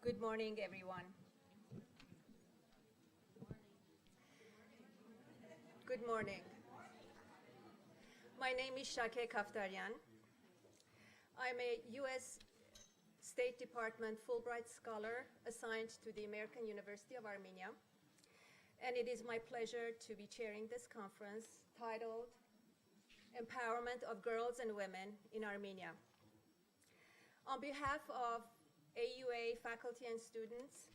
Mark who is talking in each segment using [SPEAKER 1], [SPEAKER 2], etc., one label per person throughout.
[SPEAKER 1] Good morning, everyone. Good morning. My name is Shake Kaftaryan. I'm a U.S. State Department Fulbright Scholar assigned to the American University of Armenia, and it is my pleasure to be chairing this conference titled Empowerment of Girls and Women in Armenia. On behalf of AUA faculty and students,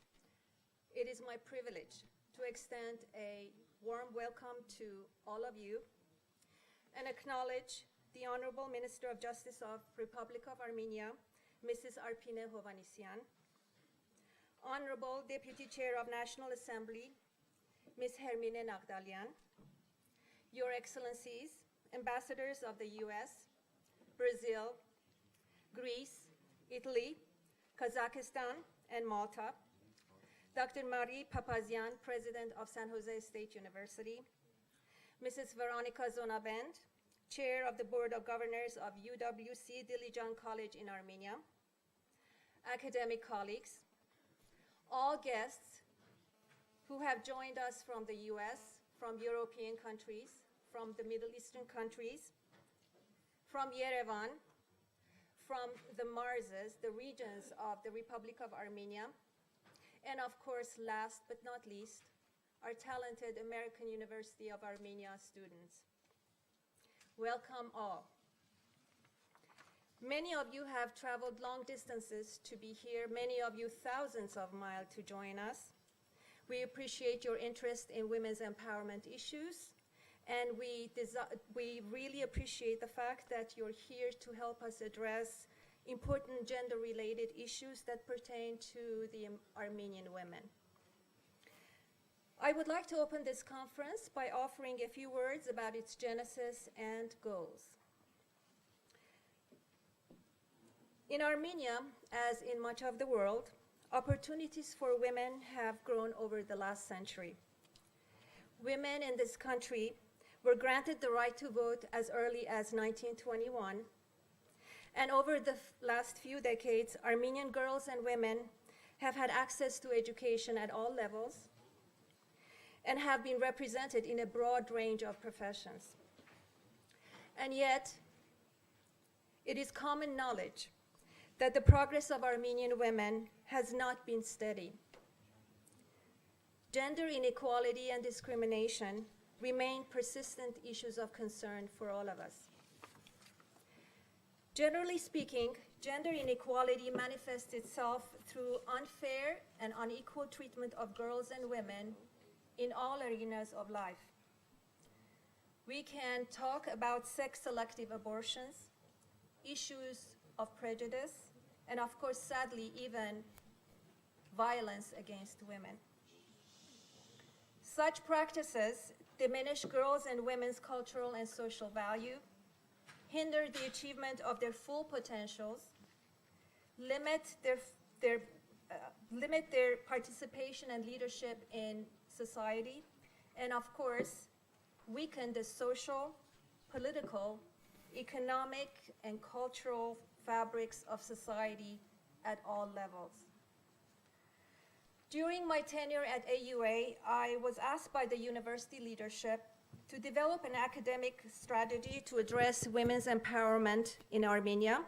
[SPEAKER 1] it is my privilege to extend a warm welcome to all of you and acknowledge the Honorable Minister of Justice of Republic of Armenia, Mrs. Arpine Hovanesyan, Honorable Deputy Chair of National Assembly, Ms. Hermine Nagdalyan, Your Excellencies, Ambassadors of the US, Brazil, Greece, Italy, Kazakhstan, and Malta, Dr. Marie Papazian, President of San Jose State University, Mrs. Veronica Zonabend, Chair of the Board of Governors of UWC Dilijan College in Armenia, academic colleagues, all guests who have joined us from the US, from European countries, from the Middle Eastern countries, from Yerevan, from the Marzes, the regions of the Republic of Armenia, and of course, last but not least, our talented American University of Armenia students. Welcome all. Many of you have traveled long distances to be here, many of you thousands of miles to join us. We appreciate your interest in women's empowerment issues, and we really appreciate the fact that you're here to help us address important gender-related issues that pertain to the Armenian women. I would like to open this conference by offering a few words about its genesis and goals. In Armenia, as in much of the world, opportunities for women have grown over the last century. Women in this country were granted the right to vote as early as 1921, and over the last few decades, Armenian girls and women have had access to education at all levels and have been represented in a broad range of professions. And yet, it is common knowledge that the progress of Armenian women has not been steady. Gender inequality and discrimination remain persistent issues of concern for all of us. Generally speaking, gender inequality manifests itself through unfair and unequal treatment of girls and women in all arenas of life. We can talk about sex-selective abortions, issues of prejudice, and of course, sadly, even violence against women. Such practices diminish girls' and women's cultural and social value, hinder the achievement of their full potentials, limit their participation and leadership in society, and of course, weaken the social, political, economic, and cultural fabrics of society at all levels. During my tenure at AUA, I was asked by the university leadership to develop an academic strategy to address women's empowerment in Armenia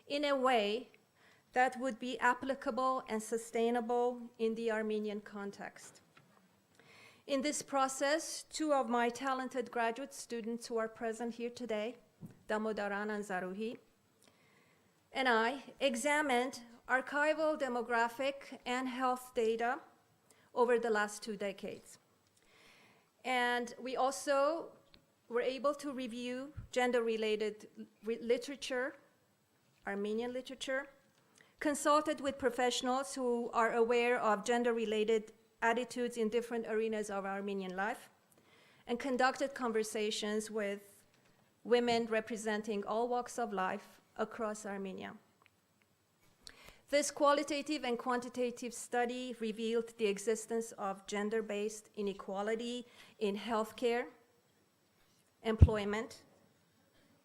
[SPEAKER 1] in a way that would be applicable and sustainable in the Armenian context. In this process, two of my talented graduate students who are present here today, Damodaran and Zaruhi, and I examined archival demographic and health data over the last 2 decades. And we also were able to review gender-related literature, Armenian literature, consulted with professionals who are aware of gender-related attitudes in different arenas of Armenian life, and conducted conversations with women representing all walks of life across Armenia. This qualitative and quantitative study revealed the existence of gender-based inequality in healthcare, employment,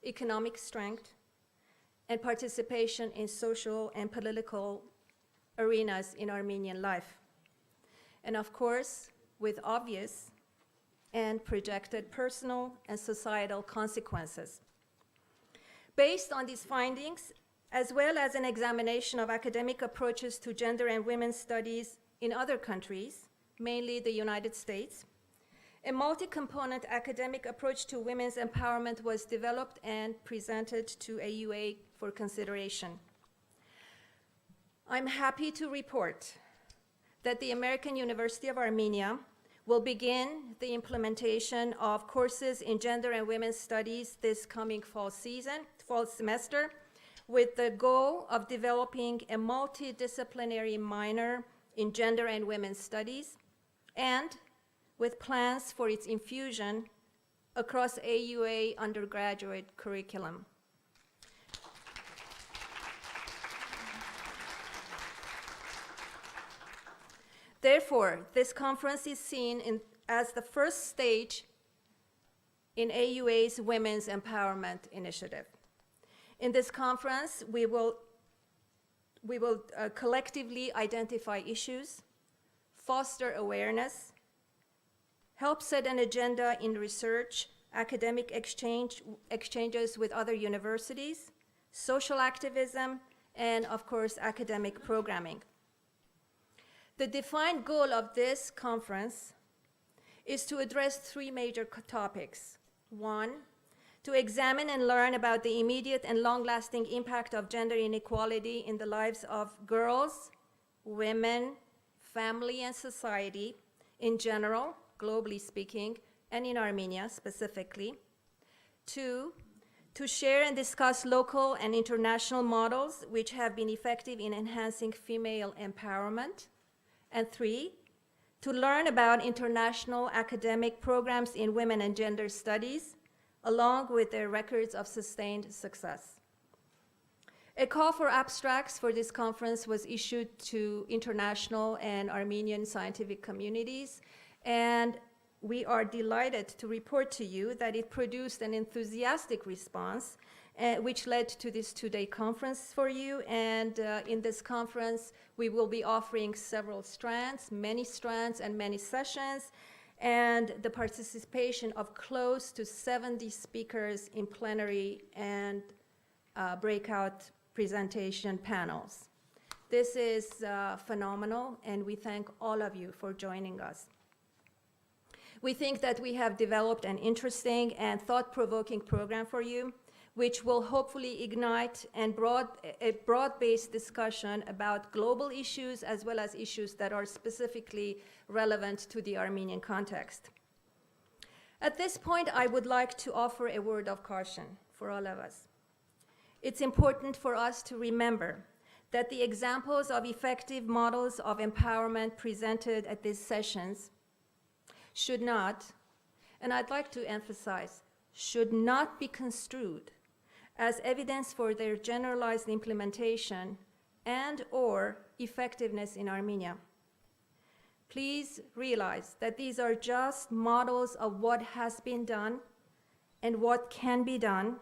[SPEAKER 1] economic strength, and participation in social and political arenas in Armenian life. And of course, with obvious and projected personal and societal consequences. Based on these findings, as well as an examination of academic approaches to gender and women's studies in other countries, mainly the United States, a multi-component academic approach to women's empowerment was developed and presented to AUA for consideration. I'm happy to report that the American University of Armenia will begin the implementation of courses in gender and women's studies this coming fall semester, with the goal of developing a multidisciplinary minor in gender and women's studies, and with plans for its infusion across AUA undergraduate curriculum. Therefore, this conference is seen as the first stage in AUA's Women's Empowerment Initiative. In this conference, we will collectively identify issues, foster awareness, help set an agenda in research, academic exchanges with other universities, social activism, and of course, academic programming. The defined goal of this conference is to address three major topics. One, to examine and learn about the immediate and long-lasting impact of gender inequality in the lives of girls, women, family, and society in general, globally speaking, and in Armenia specifically. Two, to share and discuss local and international models which have been effective in enhancing female empowerment. And three, to learn about international academic programs in women and gender studies, along with their records of sustained success. A call for abstracts for this conference was issued to international and Armenian scientific communities, and we are delighted to report to you that it produced an enthusiastic response, which led to this two-day conference for you. And in this conference, we will be offering several strands, many sessions, and the participation of close to 70 speakers in plenary and breakout presentation panels. This is phenomenal, and we thank all of you for joining us. We think that we have developed an interesting and thought-provoking program for you, which will hopefully ignite a broad-based discussion about global issues as well as issues that are specifically relevant to the Armenian context. At this point, I would like to offer a word of caution for all of us. It's important for us to remember that the examples of effective models of empowerment presented at these sessions should not, and I'd like to emphasize, should not be construed as evidence for their generalized implementation and/or effectiveness in Armenia. Please realize that these are just models of what has been done and what can be done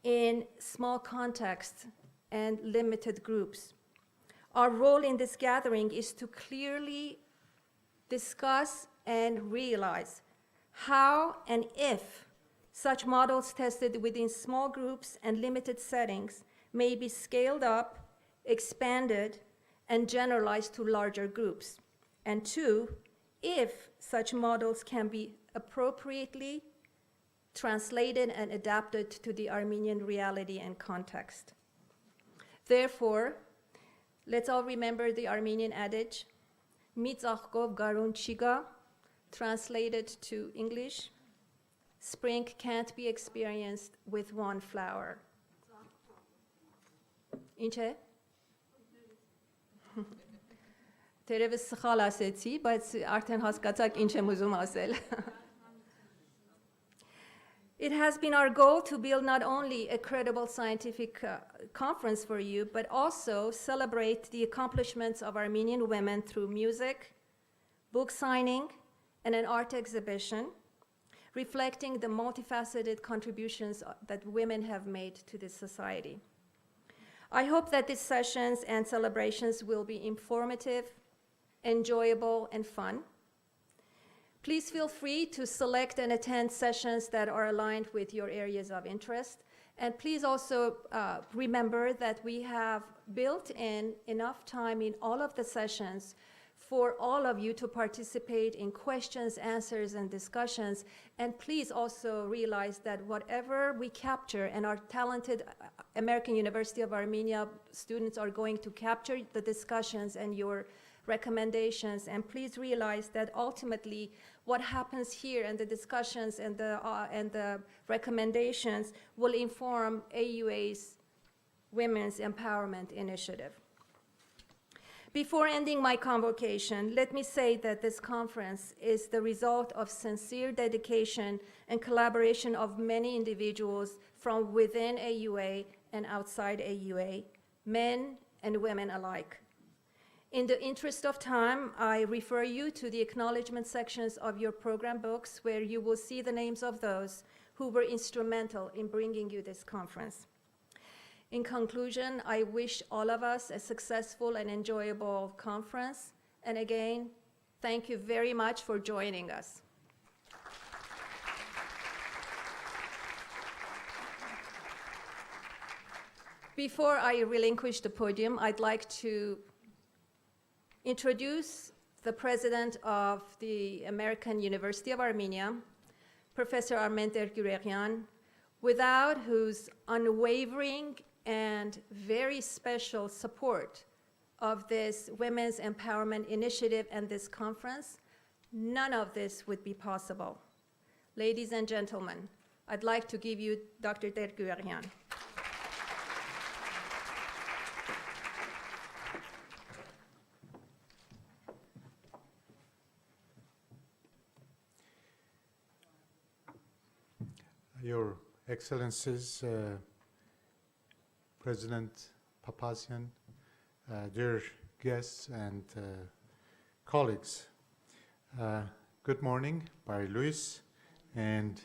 [SPEAKER 1] in small contexts and limited groups. Our role in this gathering is to clearly discuss and realize how and if such models tested within small groups and limited settings may be scaled up, expanded, and generalized to larger groups. And two, if such models can be appropriately translated and adapted to the Armenian reality and context. Therefore, let's all remember the Armenian adage, Mi ծաղկով գարուն չի գա, translated to English, spring can't be experienced with one flower. Ինչ է? Տերևս սխալ ասեցի, բայց արդեն հասկացաք ինչ եմ ուզում ասել. It has been our goal to build not only a credible scientific conference for you, but also celebrate the accomplishments of Armenian women through music, book signing, and an art exhibition, reflecting the multifaceted contributions that women have made to this society. I hope that these sessions and celebrations will be informative, enjoyable, and fun. Please feel free to select and attend sessions that are aligned with your areas of interest. And please also remember that we have built in enough time in all of the sessions for all of you to participate in questions, answers, and discussions. And please also realize that whatever we capture, and our talented American University of Armenia students are going to capture the discussions and your recommendations. And please realize that ultimately what happens here and the discussions and the recommendations will inform AUA's Women's Empowerment Initiative. Before ending my convocation, let me say that this conference is the result of sincere dedication and collaboration of many individuals from within AUA and outside AUA, men and women alike. In the interest of time, I refer you to the acknowledgement sections of your program books, where you will see the names of those who were instrumental in bringing you this conference. In conclusion, I wish all of us a successful and enjoyable conference. And again, thank you very much for joining us. Before I relinquish the podium, I'd like to introduce the president of the American University of Armenia, Professor Armen Tergurerian, without whose unwavering and very special support of this Women's Empowerment Initiative and this conference, none of this would be possible. Ladies and gentlemen, I'd like to give you Dr. Tergurerian.
[SPEAKER 2] Your Excellencies, President Papazian, dear guests and colleagues, good morning, Barry Lewis, and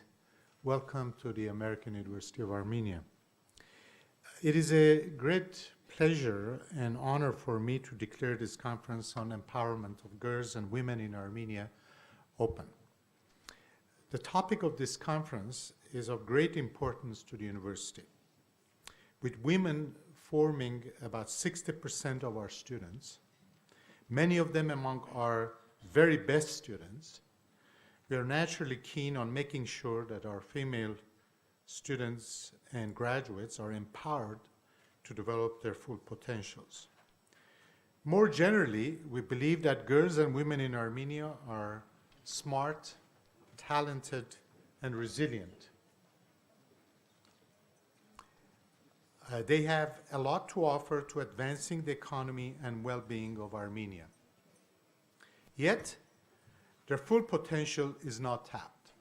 [SPEAKER 2] welcome to the American University of Armenia. It is a great pleasure and honor for me to declare this conference on empowerment of girls and women in Armenia open. The topic of this conference is of great importance to the university, with women forming about 60% of our students, many of them among our very best students. We are naturally keen on making sure that our female students and graduates are empowered to develop their full potentials. More generally, we believe that girls and women in Armenia are smart, talented, and resilient. They have a lot to offer to advancing the economy and well-being of Armenia. Yet, their full potential is not tapped.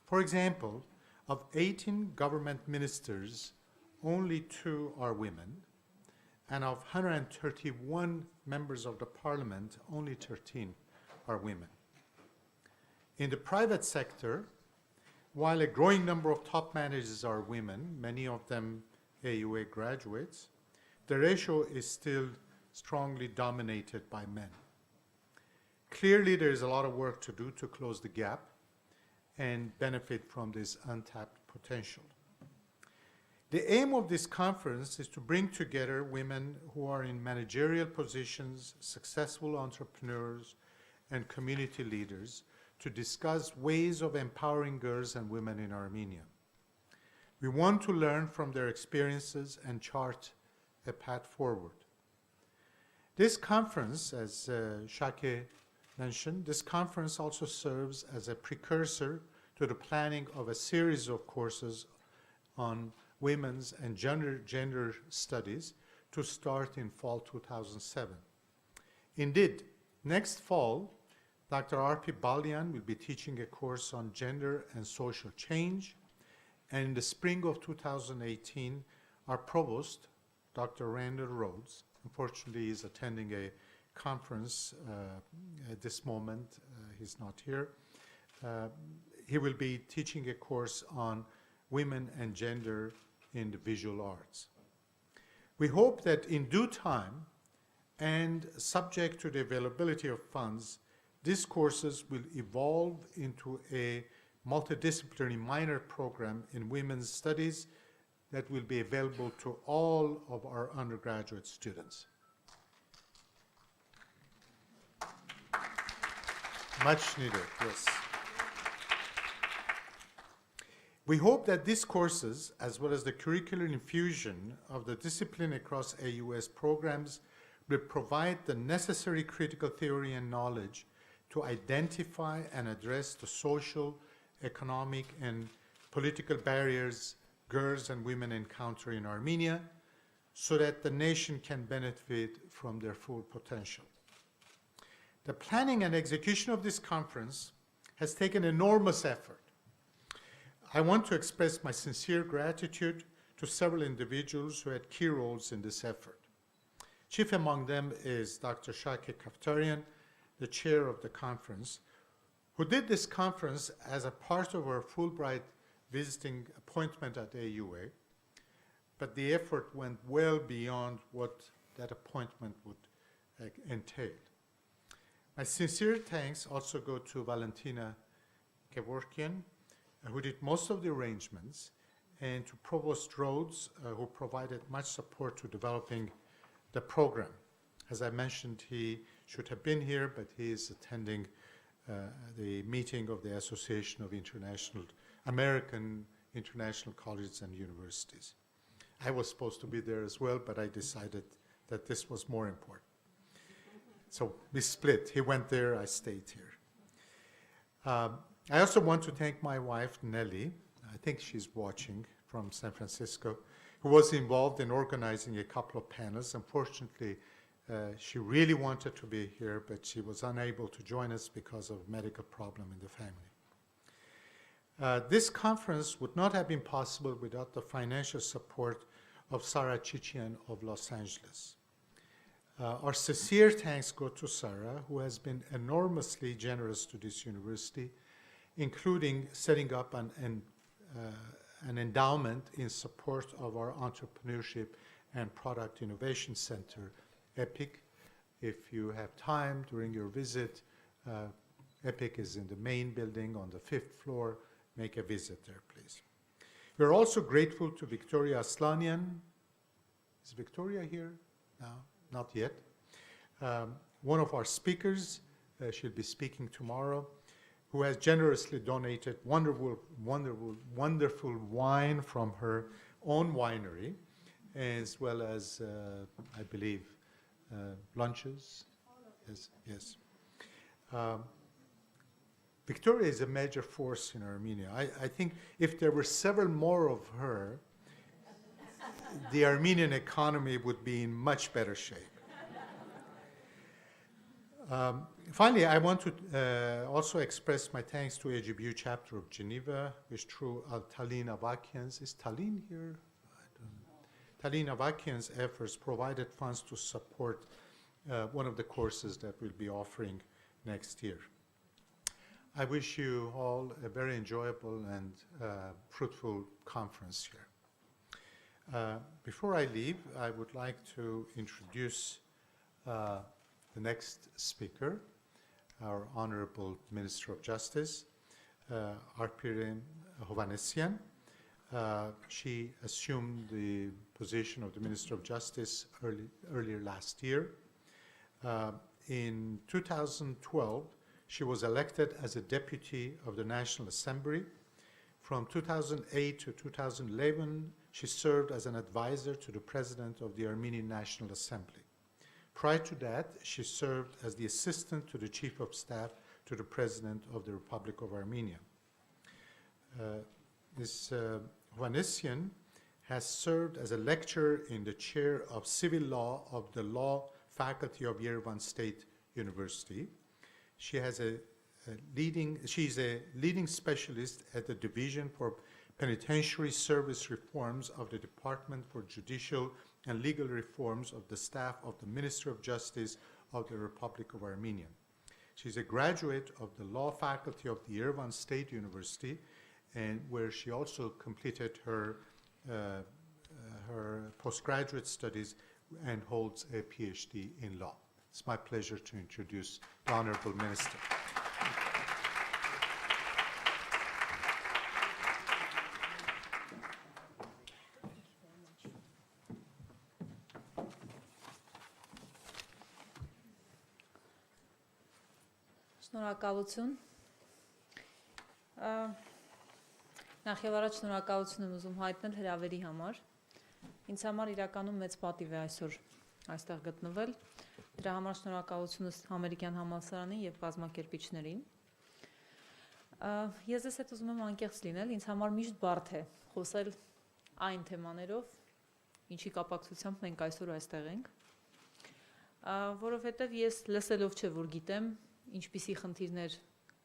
[SPEAKER 2] For example, of 18 government ministers, only 2 are women, and of 131 members of the parliament, only 13 are women. In the private sector, while a growing number of top managers are women, many of them AUA graduates, the ratio is still strongly dominated by men. Clearly, there is a lot of work to do to close the gap and benefit from this untapped potential. The aim of this conference is to bring together women who are in managerial positions, successful entrepreneurs, and community leaders to discuss ways of empowering girls and women in Armenia. We want to learn from their experiences and chart a path forward. This conference, as Shake mentioned, this conference also serves as a precursor to the planning of a series of courses on women's and gender studies to start in fall 2007. Indeed, next fall, Dr. R.P. Balyan will be teaching a course on gender and social change. And in the spring of 2018, our provost, Dr. Randall Rhodes, unfortunately is attending a conference at this moment. He's not here. He will be teaching a course on women and gender in the visual arts. We hope that in due time and subject to the availability of funds, these courses will evolve into a multidisciplinary minor program in women's studies that will be available to all of our undergraduate students. Much needed, yes. We hope that these courses, as well as the curricular infusion of the discipline across AUS programs, will provide the necessary critical theory and knowledge to identify and address the social, economic, and political barriers girls and women encounter in Armenia, so that the nation can benefit from their full potential. The planning and execution of this conference has taken enormous effort. I want to express my sincere gratitude to several individuals who had key roles in this effort. Chief among them is Dr. Shaki Kaftarian, the chair of the conference, who did this conference as a part of our Fulbright visiting appointment at AUA, but the effort went well beyond what that appointment would entail. My sincere thanks also go to Valentina Kevorkian, who did most of the arrangements, and to Provost Rhodes, who provided much support to developing the program. As I mentioned, he should have been here, but he is attending the meeting of the Association of American International Colleges and Universities. I was supposed to be there as well, but I decided that this was more important. So we split. He went there, I stayed here. I also want to thank my wife, Nellie, I think she's watching from San Francisco, who was involved in organizing a couple of panels. Unfortunately, she really wanted to be here, but she was unable to join us because of a medical problem in the family. This conference would not have been possible without the financial support of Sarah Chichian of Los Angeles. Our sincere thanks go to Sarah, who has been enormously generous to this university, including setting up an endowment in support of our Entrepreneurship and Product Innovation Center, EPIC. If you have time during your visit, EPIC is in the main building on the 5th floor. Make a visit there, please. We're also grateful to Victoria Aslanian. Is Victoria here? No, not yet. One of our speakers, she'll be speaking tomorrow, who has generously donated wonderful wine from her own winery, as well as, I believe, lunches. Yes. Victoria is a major force in Armenia. I think if there were several more of her, the Armenian economy would be in much better shape. Finally, I want to also express my thanks to AGBU chapter of Geneva, which through Talin Avakian's, is Talin here? Talin Avakian's efforts provided funds to support one of the courses that we'll be offering next year. I wish you all a very enjoyable and fruitful conference here. Before I leave, I would like to introduce the next speaker, our Honorable Minister of Justice, Arpirin Hovhannisyan. She assumed the position of the Minister of Justice earlier last year. In 2012, she was elected as a deputy of the National Assembly. From 2008 to 2011, she served as an advisor to the President of the Armenian National Assembly. Prior to that, she served as the assistant to the Chief of Staff to the President of the Republic of Armenia. Ms. Hovhannisyan has served as a lecturer in the chair of civil law of the Law Faculty of Yerevan State University. She's a leading specialist at the Division for Penitentiary Service Reforms of the Department for Judicial and Legal Reforms of the staff of the Ministry of Justice of the Republic of Armenia. She's a graduate of the Law Faculty of the Yerevan State University, and where she also completed her her postgraduate studies and holds a PhD in law. It's my pleasure to introduce the Honorable Minister.
[SPEAKER 3] Շնորհակալություն։ Նախ եւ առաջ շնորհակալություն եմ ուզում հայտնել հրավերի համար։ Ինձ համար իրականում մեծ պատիվ է այսօր այստեղ գտնվել։ Դրա համար շնորհակալությունս Ամերիկյան համալսարանին եւ կազմակերպիչներին։ Ես ես հետ ուզում եմ անկեղծ լինել, ինձ համար միշտ բարդ է խոսել այն թեմաներով, ինչի կապակցությամբ մենք այսօր այստեղ ենք, որովհետեւ ես լսելով չէ որ գիտեմ ինչպիսի խնդիրներ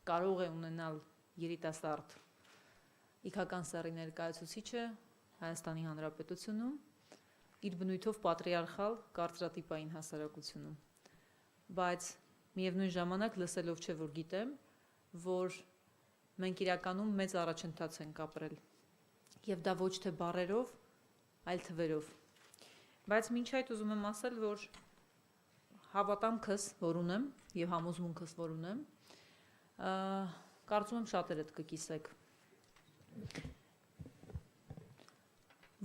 [SPEAKER 3] կարող է ունենալ երիտասարդ իգական սեռի ներկայացուցիչը Հայաստանի Հանրապետությունում իր բնույթով պատրիարխալ կարծրատիպային հասարակությունում, բայց միևնույն ժամանակ լսելով չէ որ գիտեմ, որ մենք իրականում մեծ առաջընթաց ենք ապրել եւ դա ոչ թե բառերով, այլ թվերով, բայց մինչ այդ ուզում եմ ասել, որ հավատամքս, որ ունեմ եւ համոզմունքս, որ ունեմ, կարծում եմ շատերդ կկիսեք,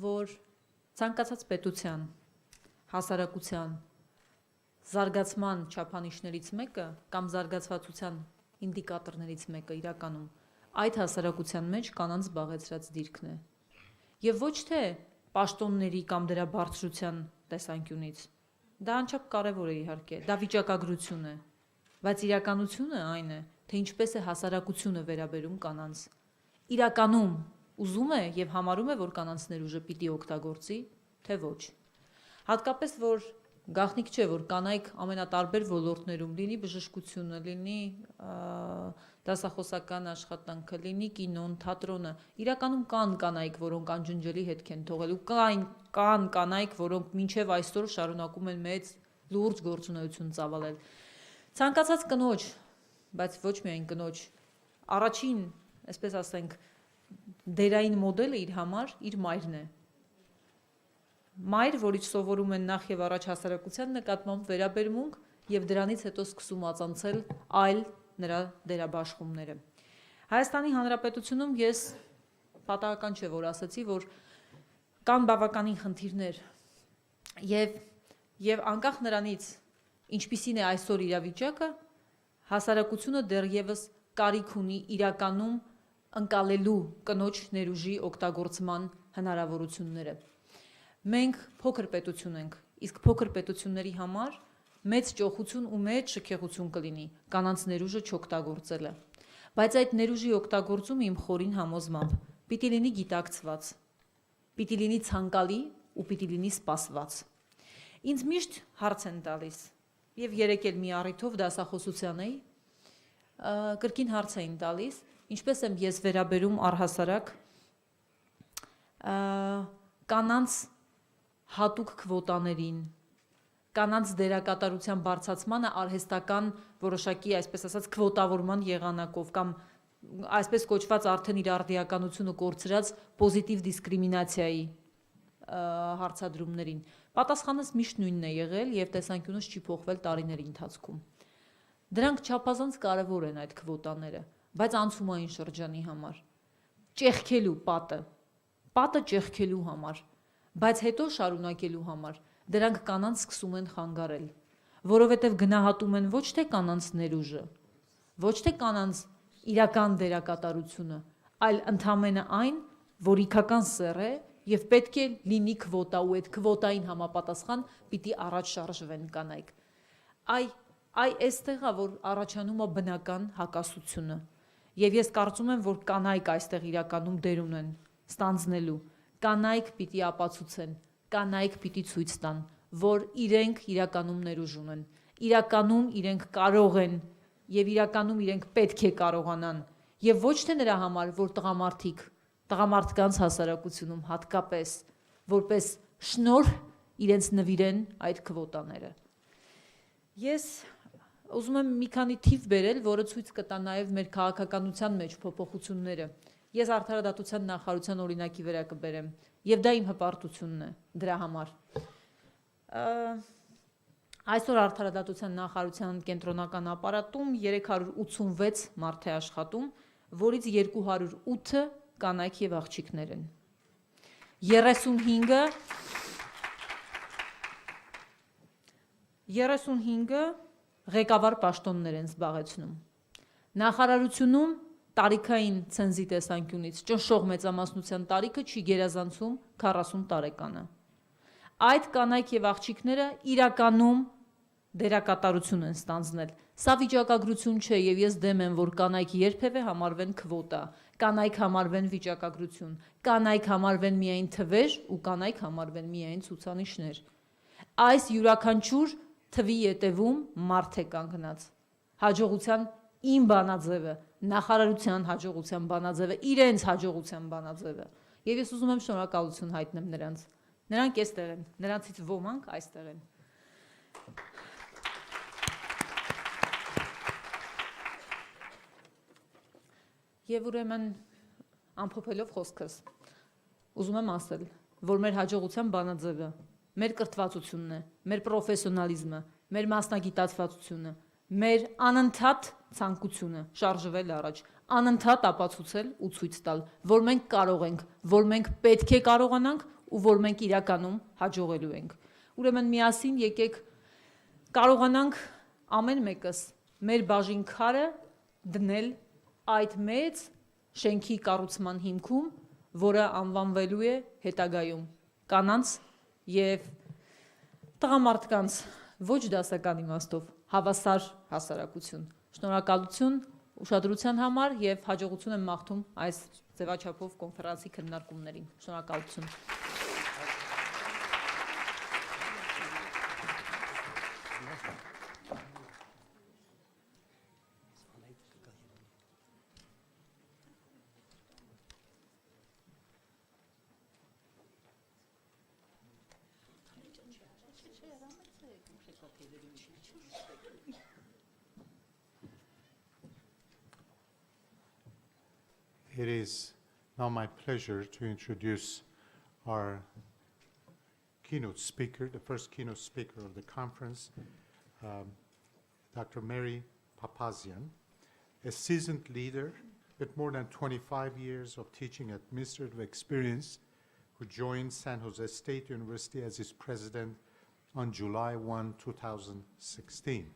[SPEAKER 3] որ ցանկացած պետության, հասարակության, զարգացման չափանիշներից մեկը կամ զարգացվածության ինդիկատորներից մեկը իրականում այդ հասարակության մեջ կանանց զբաղեցրած դիրքն է։ Եվ ոչ թե պաշտոնների կամ դրա բարձրության տեսանկյունից, դա անչափ կարևոր է իհարկե, դա վիճակագրություն է, բայց իրականությունը այն է, թե ինչպես է հասարակությունը վերաբերում կանանց։ Իրականում ուզում է եւ համարում է, որ կանանց ներուժը պիտի օգտագործի, թե ոչ։ Հատկապես որ գաղտնիք չէ, որ կանայք ամենատարբեր ոլորտներում, լինի բժշկությունը, լինի դասախոսական աշխատանքը, լինի կինոն, թատրոնը, իրականում կան կանայք, որոնք անջնջելի հետք են թողել, ու կան կանայք, որոնք մինչև այսօր շարունակում են մեծ լուրջ գործունեություն ծավալել։ Ցանկացած կնոջ, բայց ոչ միայն կնոջ, առաջին, այսպես ասենք, դերային մոդելը իր համար իր մայրն է։ Մայր, որից սովորում են նախ եւ առաջ հասարակության նկատմամբ վերաբերմունք եւ դրանից հետո սկսում ածանցել այլ նրա դերաբաշխումները։ Հայաստանի Հանրապետությունում ես պատահական չէ, որ ասացի, որ կան բավականին խնդիրներ եւ անկախ նրանից, ինչպիսին է այսօր իրավիճակը, հասարակությունը դեռևս կարիք ունի իրականում ընկալելու կնոջ ներուժի օգտագործման հնարավորությունները։ Մենք փոքր պետություն ենք, իսկ փոքր պետությունների համար մեծ ճոխություն ու մեծ շքեղություն կլինի կանանց ներուժը չօգտագործելը։ Բայց այդ ներուժի օգտագործումը իմ խորին համոզմամբ պիտի լինի գիտակցված, պիտի լինի ցանկալի ու պիտի լինի սպասված։ Ինձ միշտ հարց են տալիս, եւ երեկ էլ մի առիթով դասախոսության էի, կրկին հարց էին տալիս, ինչպես եմ ես վերաբերում առհասարակ կանանց հատուկ քվոտաներին, կանանց դերակատարության բարձրացմանը արհեստական որոշակի, այսպես ասած, քվոտավորման եղանակով կամ այսպես կոչված արդեն իր արդիականությունը կորցրած պոզիտիվ դիսկրիմինացիայի հարցադրումներին։ Պատասխանս միշտ նույնն է եղել եւ տեսանկյունս չի փոխվել տարիների ընթացքում։ Դրանք չափազանց կարևոր են այդ քվոտաները, բայց անցումային շրջանի համար, ճեղքելու պատը ճեղքելու համար, բայց հետո շարունակելու համար դրանք կանանց սկսում են խանգարել, որովհետև գնահատում են ոչ թե կանանց ներուժը, ոչ թե կանանց իրական դերակատարությունը, այլ ընդամենը այն, որ իգական սեռ է եւ պետք է լինի քվոտա ու այդ քվոտային համապատասխան պիտի առաջ շարժվեն կանայք։ Այստեղ է որ առաջանում է բնական հակասությունը։ Եվ ես կարծում եմ, որ կանայք այստեղ իրականում դեր ունեն ստանձնելու։ Կանայք պիտի ապացուցեն, կանայք պիտի ցույց տան, որ իրենք իրականում ներուժ ունեն, իրականում իրենք կարող են եւ իրականում իրենք պետք է կարողանան եւ ոչ թե նրա համար, որ տղամարդկանց հասարակությունում հատկապես որպես շնորհ իրենց նվիրեն այդ քվոտաները։ Ես ուզում եմ մի քանի թիվ բերել, որը ցույց կտա նաեւ մեր քաղաքականության մեջ փոփոխությունները։ Ես արդարադատության նախարարության օրինակի վրա կբերեմ։ Եվ դա իմ հպարտությունն է դրա համար։ Այսօր Արդարադատության նախարարության կենտրոնական ապարատում 386 մարդ է աշխատում, որից 208-ը կանայք եւ աղջիկներ են։ 35-ը ղեկավար պաշտոններ են զբաղեցնում։ Նախարարությունում տարիքային ցենզի տեսանկյունից ճնշող մեծամասնության տարիքը չի գերազանցում 40 տարեկանը։ Այդ կանայք եւ աղջիկները իրականում դերակատարություն են ստանձնել։ Սա վիճակագրություն չէ եւ ես դեմ եմ, որ կանայք երբևէ համարվեն քվոտա, կանայք համարվեն վիճակագրություն, կանայք համարվեն միայն թվեր ու կանայք համարվեն միայն ցուցանիշներ։ Այս յուրաքանչյուր թվի ետևում մարդ է կանգնած։ Հաջողության իմ բանաձևը, նախարարության հաջողության բանաձևը, իրենց հաջողության բանաձևը։ Եվ ես ուզում եմ շնորհակալություն հայտնեմ նրանց։ Նրանք այստեղ են, նրանցից ոմանք այստեղ են։ Եվ ուրեմն ամփոփելով խոսքս, ուզում եմ ասել, որ մեր հաջողության բանաձևը, մեր կրթվածությունն է, մեր պրոֆեսիոնալիզմը, մեր մասնագիտացվածությունը, մեր անընդհատ ցանկությունը շարժվել առաջ, անընդհատ ապացուցել ու ցույց տալ, որ մենք կարող ենք, որ մենք պետք է կարողանանք ու որ մենք իրականում հաջողելու ենք։ Ուրեմն միասին եկեք կարողանանք ամեն մեկս մեր բաժին քարը դնել այդ մեծ շենքի կառուցման հիմքում, որը անվանվելու է հետագայում կանանց եւ տղամարդկանց ոչ դասական իմաստով հավասար հասարակություն։ Շնորհակալություն ուշադրության համար եւ հաջողություն եմ մաղթում այս ձևաչափով կոնֆերանսի քննարկումներին։ Շնորհակալություն։
[SPEAKER 2] It is now my pleasure to introduce our keynote speaker, the first keynote speaker of the conference, Dr. Mary Papazian, a seasoned leader with more than 25 years of teaching administrative experience, who joined San Jose State University as its president on July 1, 2016.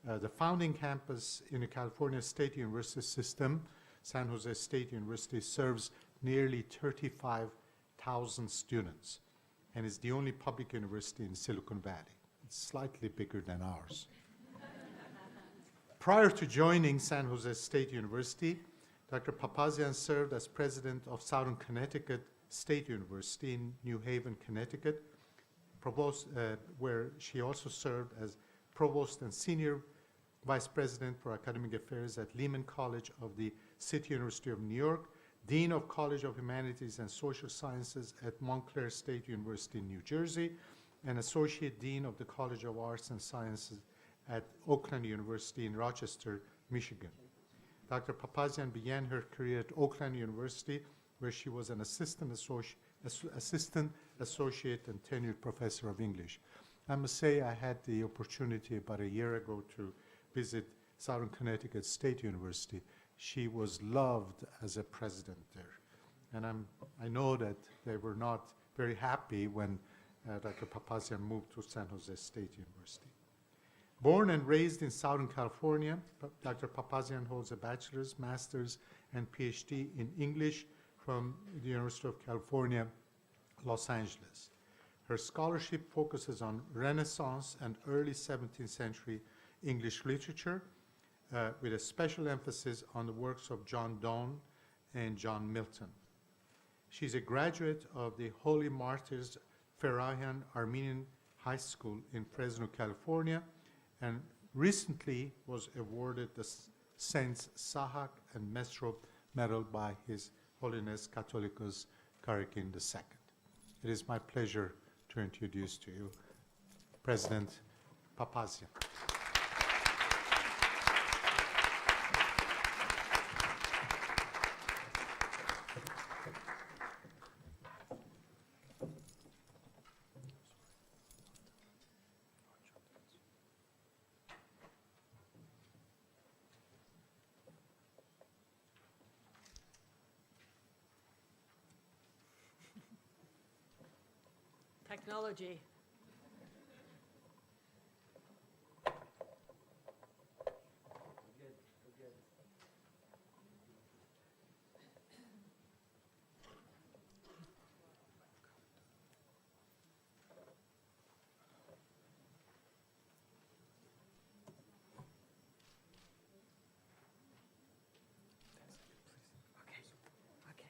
[SPEAKER 2] The founding campus in the California State University system, San Jose State University, serves nearly 35,000 students and is the only public university in Silicon Valley. It's slightly bigger than ours. Prior to joining San Jose State University, Dr. Papazian served as president of Southern Connecticut State University in New Haven, Connecticut, where she also served as provost and senior vice president for academic affairs at Lehman College of the City University of New York, dean of College of Humanities and Social Sciences at Montclair State University in New Jersey, and associate dean of the College of Arts and Sciences at Oakland University in Rochester, Michigan. Dr. Papazian began her career at Oakland University, where she was an assistant associate and tenured professor of English. I must say I had the opportunity about a year ago to visit Southern Connecticut State University. She was loved as a president there. And I know that they were not very happy when Dr. Papazian moved to San Jose State University. Born and raised in Southern California, Dr. Papazian holds a bachelor's, master's, and PhD in English from the University of California, Los Angeles. Her scholarship focuses on Renaissance and early 17th century English literature, with a special emphasis on the works of John Donne and John Milton. She's a graduate of the Holy Martyrs Ferahian Armenian High School in Fresno, California, and recently was awarded the Saints Sahak and Mesrop Medal by His Holiness Catholicos Karakin II. It is my pleasure to introduce to you President Papazian.
[SPEAKER 4] Technology. Okay.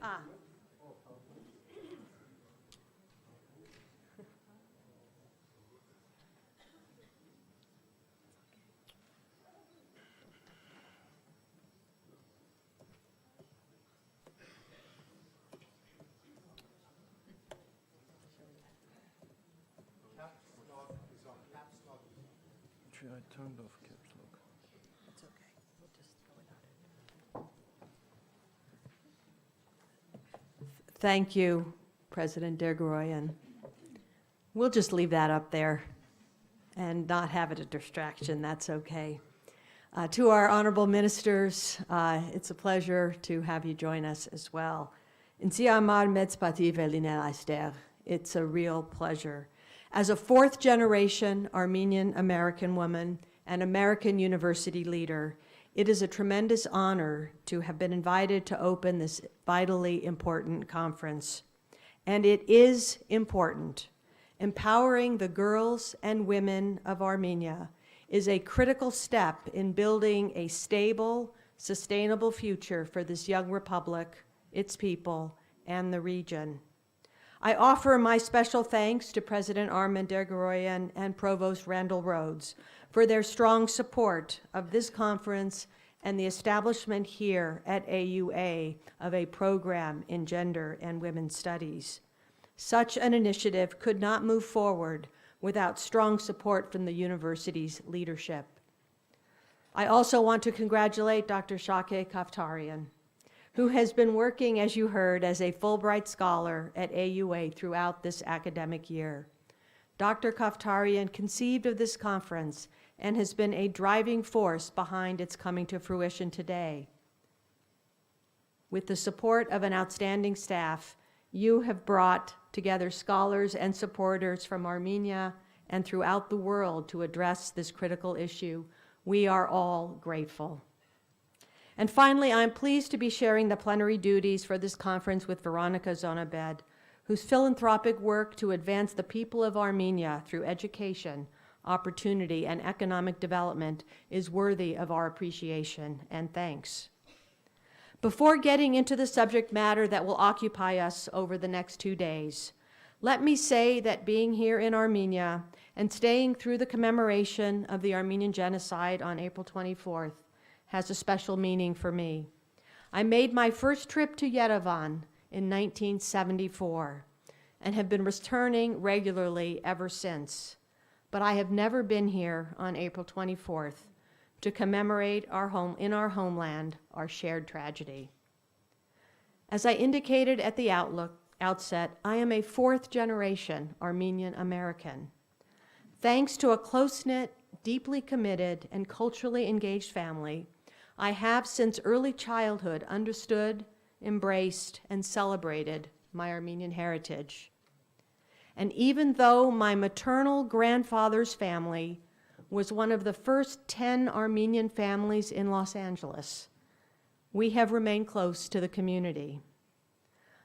[SPEAKER 4] Ah.
[SPEAKER 5] Actually, I turned off caps lock.
[SPEAKER 4] It's okay. We'll just go without it. Thank you, President Derguroyan. We'll just leave that up there and not have it a distraction. That's okay. To our honorable ministers, it's a pleasure to have you join us as well. It's a real pleasure. As a fourth-generation Armenian-American woman and American University leader, it is a tremendous honor to have been invited to open this vitally important conference. And it is important. Empowering the girls and women of Armenia is a critical step in building a stable, sustainable future for this young republic, its people, and the region. I offer my special thanks to President Armen Derguroyan and Provost Randall Rhodes for their strong support of this conference and the establishment here at AUA of a program in gender and women's studies. Such an initiative could not move forward without strong support from the university's leadership. I also want to congratulate Dr. Shake Kaftarian, who has been working, as you heard, as a Fulbright scholar at AUA throughout this academic year. Dr. Kaftarian conceived of this conference and has been a driving force behind its coming to fruition today. With the support of an outstanding staff, you have brought together scholars and supporters from Armenia and throughout the world to address this critical issue. We are all grateful. And finally, I am pleased to be sharing the plenary duties for this conference with Veronica Zonabed, whose philanthropic work to advance the people of Armenia through education, opportunity, and economic development is worthy of our appreciation and thanks. Before getting into the subject matter that will occupy us over the next 2 days, let me say that being here in Armenia and staying through the commemoration of the Armenian genocide on April 24th has a special meaning for me. I made my first trip to Yerevan in 1974 and have been returning regularly ever since. But I have never been here on April 24th to commemorate in our homeland our shared tragedy. As I indicated at the outset, I am a fourth-generation Armenian American. Thanks to a close-knit, deeply committed, and culturally engaged family, I have since early childhood understood, embraced, and celebrated my Armenian heritage. And even though my maternal grandfather's family was one of the first 10 Armenian families in Los Angeles, we have remained close to the community.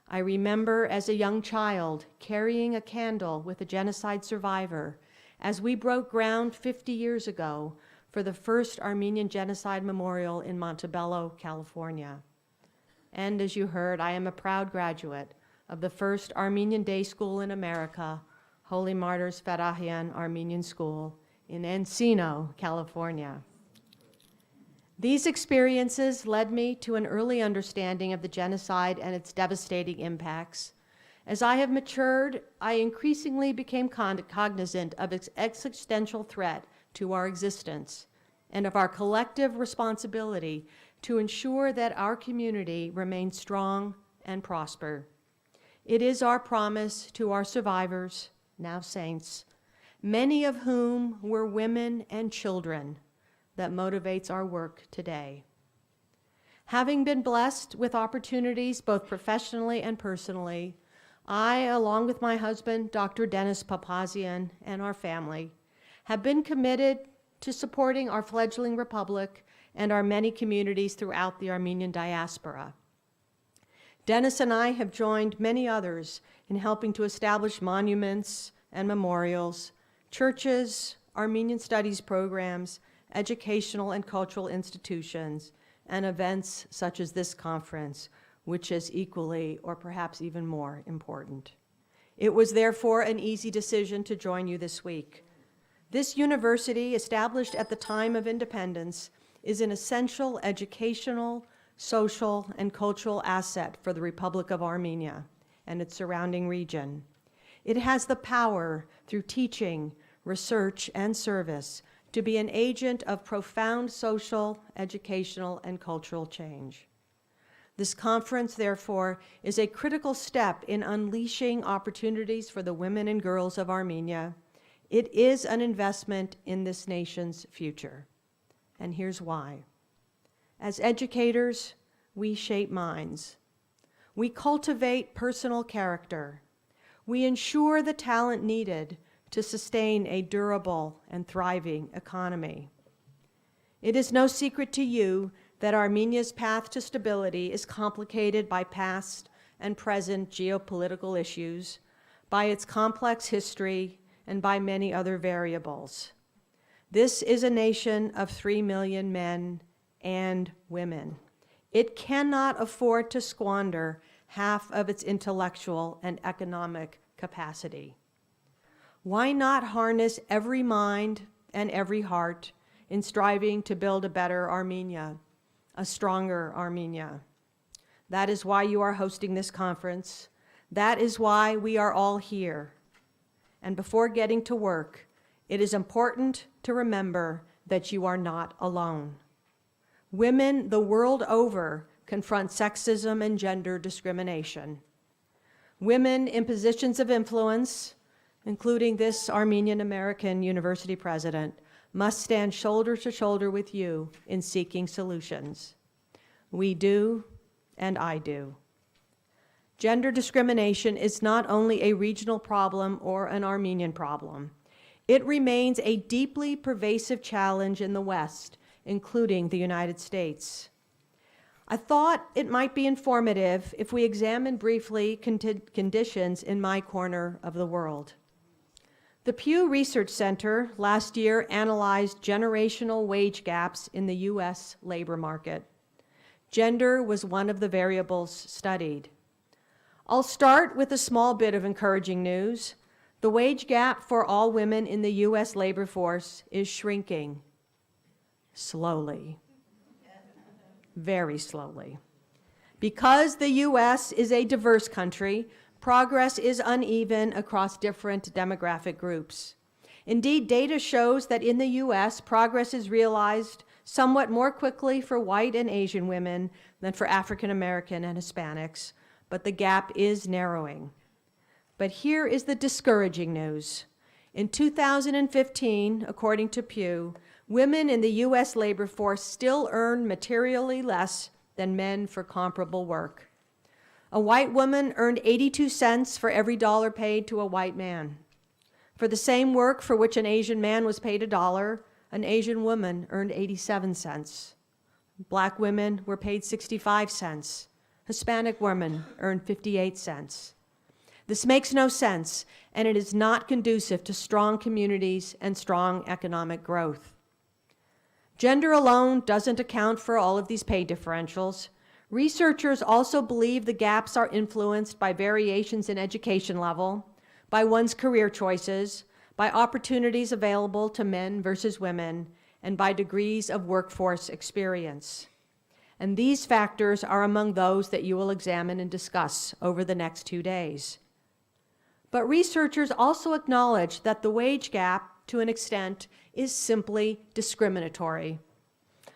[SPEAKER 4] I remember as a young child carrying a candle with a genocide survivor as we broke ground 50 years ago for the first Armenian Genocide Memorial in Montebello, California. And as you heard, I am a proud graduate of the first Armenian day school in America, Holy Martyrs Ferahian Armenian School in Encino, California. These experiences led me to an early understanding of the genocide and its devastating impacts. As I have matured, I increasingly became cognizant of its existential threat to our existence and of our collective responsibility to ensure that our community remains strong and prosper. It is our promise to our survivors, now saints, many of whom were women and children, that motivates our work today. Having been blessed with opportunities both professionally and personally, I, along with my husband, Dr. Dennis Papazian, and our family, have been committed to supporting our fledgling republic and our many communities throughout the Armenian diaspora. Dennis and I have joined many others in helping to establish monuments and memorials, churches, Armenian studies programs, educational and cultural institutions, and events such as this conference, which is equally or perhaps even more important. It was therefore an easy decision to join you this week. This university, established at the time of independence, is an essential educational, social, and cultural asset for the Republic of Armenia and its surrounding region. It has the power, through teaching, research, and service, to be an agent of profound social, educational, and cultural change. This conference, therefore, is a critical step in unleashing opportunities for the women and girls of Armenia. It is an investment in this nation's future. And here's why. As educators, we shape minds. We cultivate personal character. We ensure the talent needed to sustain a durable and thriving economy. It is no secret to you that Armenia's path to stability is complicated by past and present geopolitical issues, by its complex history, and by many other variables. This is a nation of 3 million men and women. It cannot afford to squander half of its intellectual and economic capacity. Why not harness every mind and every heart in striving to build a better Armenia, a stronger Armenia? That is why you are hosting this conference. That is why we are all here. And before getting to work, it is important to remember that you are not alone. Women the world over confront sexism and gender discrimination. Women in positions of influence, including this Armenian American University president, must stand shoulder to shoulder with you in seeking solutions. We do, and I do. Gender discrimination is not only a regional problem or an Armenian problem. It remains a deeply pervasive challenge in the West, including the United States. I thought it might be informative if we examine briefly conditions in my corner of the world. The Pew Research Center last year analyzed generational wage gaps in the U.S. labor market. Gender was one of the variables studied. I'll start with a small bit of encouraging news. The wage gap for all women in the U.S. labor force is shrinking. Slowly. Very slowly. Because the U.S. is a diverse country, progress is uneven across different demographic groups. Indeed, data shows that in the U.S., progress is realized somewhat more quickly for white and Asian women than for African American and Hispanics, but the gap is narrowing. But here is the discouraging news. In 2015, according to Pew, women in the U.S. labor force still earn materially less than men for comparable work. A white woman earned 82 cents for every dollar paid to a white man. For the same work for which an Asian man was paid $1, an Asian woman earned 87 cents. Black women were paid 65 cents. Hispanic women earned 58 cents. This makes no sense, and it is not conducive to strong communities and strong economic growth. Gender alone doesn't account for all of these pay differentials. Researchers also believe the gaps are influenced by variations in education level, by one's career choices, by opportunities available to men versus women, and by degrees of workforce experience. And these factors are among those that you will examine and discuss over the next 2 days. But researchers also acknowledge that the wage gap, to an extent, is simply discriminatory.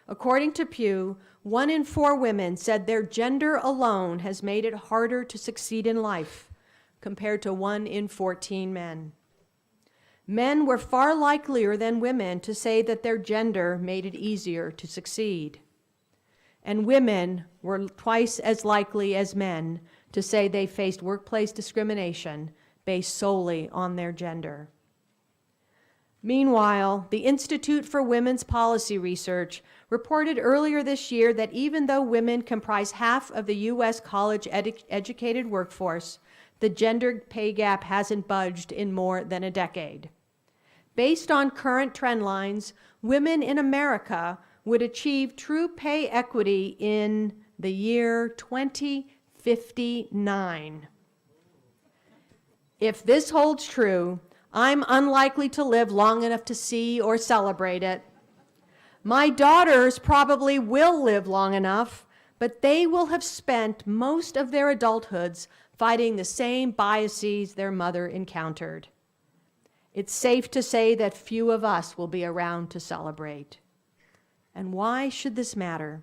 [SPEAKER 4] According to Pew, 1 in 4 women said their gender alone has made it harder to succeed in life, compared to 1 in 14 men. Men were far likelier than women to say that their gender made it easier to succeed. And women were twice as likely as men to say they faced workplace discrimination based solely on their gender. Meanwhile, the Institute for Women's Policy Research reported earlier this year that even though women comprise half of the U.S. college-educated workforce, the gender pay gap hasn't budged in more than a decade. Based on current trend lines, women in America would achieve true pay equity in the year 2059. If this holds true, I'm unlikely to live long enough to see or celebrate it. My daughters probably will live long enough, but they will have spent most of their adulthoods fighting the same biases their mother encountered. It's safe to say that few of us will be around to celebrate. And why should this matter?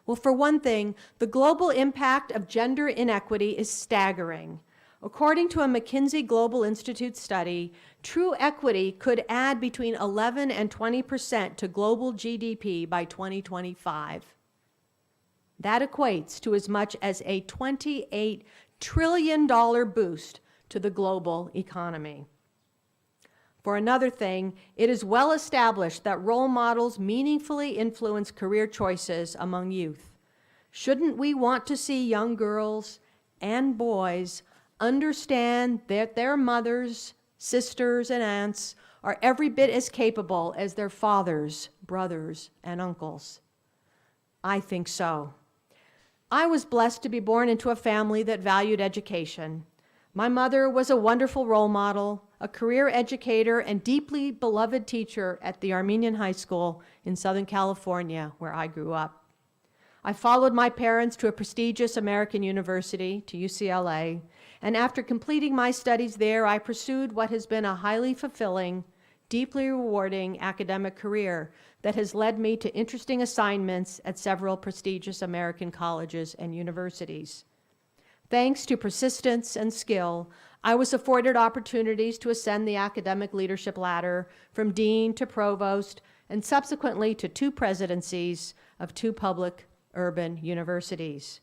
[SPEAKER 4] Well, for one thing, the global impact of gender inequity is staggering. According to a McKinsey Global Institute study, true equity could add between 11 and 20% to global GDP by 2025. That equates to as much as a $28 trillion boost to the global economy. For another thing, it is well established that role models meaningfully influence career choices among youth. Shouldn't we want to see young girls and boys understand that their mothers, sisters, and aunts are every bit as capable as their fathers, brothers, and uncles? I think so. I was blessed to be born into a family that valued education. My mother was a wonderful role model, a career educator, and deeply beloved teacher at the Armenian High School in Southern California, where I grew up. I followed my parents to a prestigious American university, to UCLA, and after completing my studies there, I pursued what has been a highly fulfilling, deeply rewarding academic career that has led me to interesting assignments at several prestigious American colleges and universities. Thanks to persistence and skill, I was afforded opportunities to ascend the academic leadership ladder from dean to provost, and subsequently to 2 presidencies of 2 public urban universities.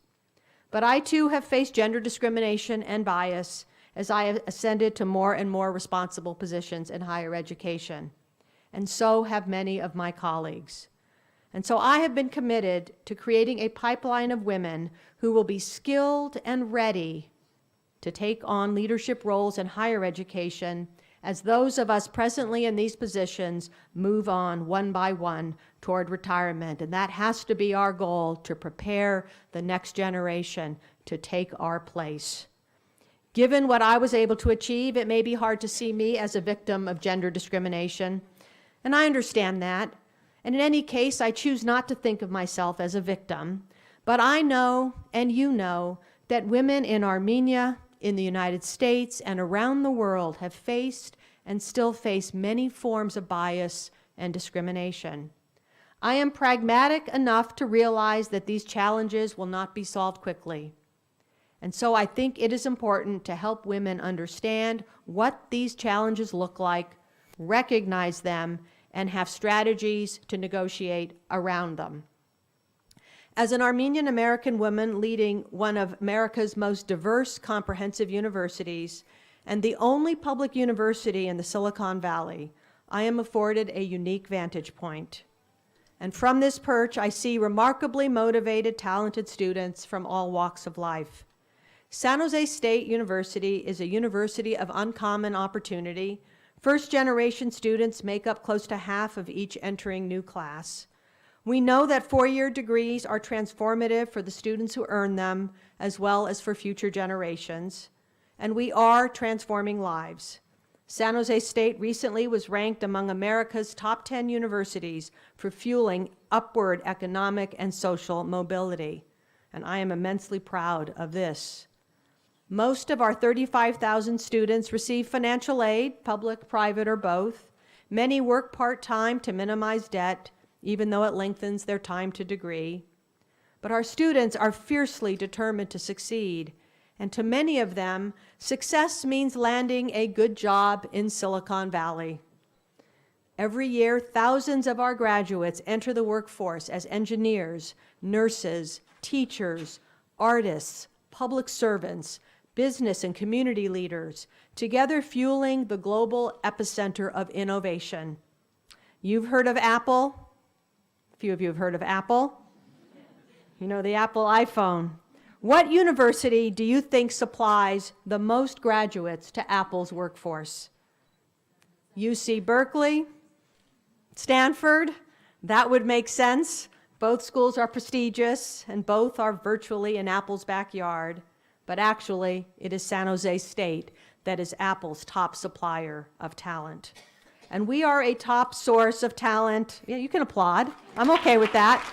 [SPEAKER 4] But I too have faced gender discrimination and bias as I have ascended to more and more responsible positions in higher education, and so have many of my colleagues. And so I have been committed to creating a pipeline of women who will be skilled and ready to take on leadership roles in higher education as those of us presently in these positions move on one by one toward retirement. And that has to be our goal, to prepare the next generation to take our place. Given what I was able to achieve, it may be hard to see me as a victim of gender discrimination, and I understand that. And in any case, I choose not to think of myself as a victim. But I know, and you know, that women in Armenia, in the United States, and around the world have faced and still face many forms of bias and discrimination. I am pragmatic enough to realize that these challenges will not be solved quickly. And so I think it is important to help women understand what these challenges look like, recognize them, and have strategies to negotiate around them. As an Armenian American woman leading one of America's most diverse comprehensive universities and the only public university in the Silicon Valley, I am afforded a unique vantage point. And from this perch, I see remarkably motivated, talented students from all walks of life. San Jose State University is a university of uncommon opportunity. First-generation students make up close to half of each entering new class. We know that 4-year degrees are transformative for the students who earn them, as well as for future generations. And we are transforming lives. San Jose State recently was ranked among America's top 10 universities for fueling upward economic and social mobility. And I am immensely proud of this. Most of our 35,000 students receive financial aid, public, private, or both. Many work part-time to minimize debt, even though it lengthens their time to degree. But our students are fiercely determined to succeed, And to many of them, success means landing a good job in Silicon Valley. Every year, thousands of our graduates enter the workforce as engineers, nurses, teachers, artists, public servants, business and community leaders, together fueling the global epicenter of innovation. You've heard of Apple? A few of you have heard of Apple. You know the Apple iPhone. What university do you think supplies the most graduates to Apple's workforce? UC Berkeley? Stanford? That would make sense. Both schools are prestigious, and both are virtually in Apple's backyard. But actually, it is San Jose State that is Apple's top supplier of talent. And we are a top source of talent. Yeah, you can applaud. I'm okay with that.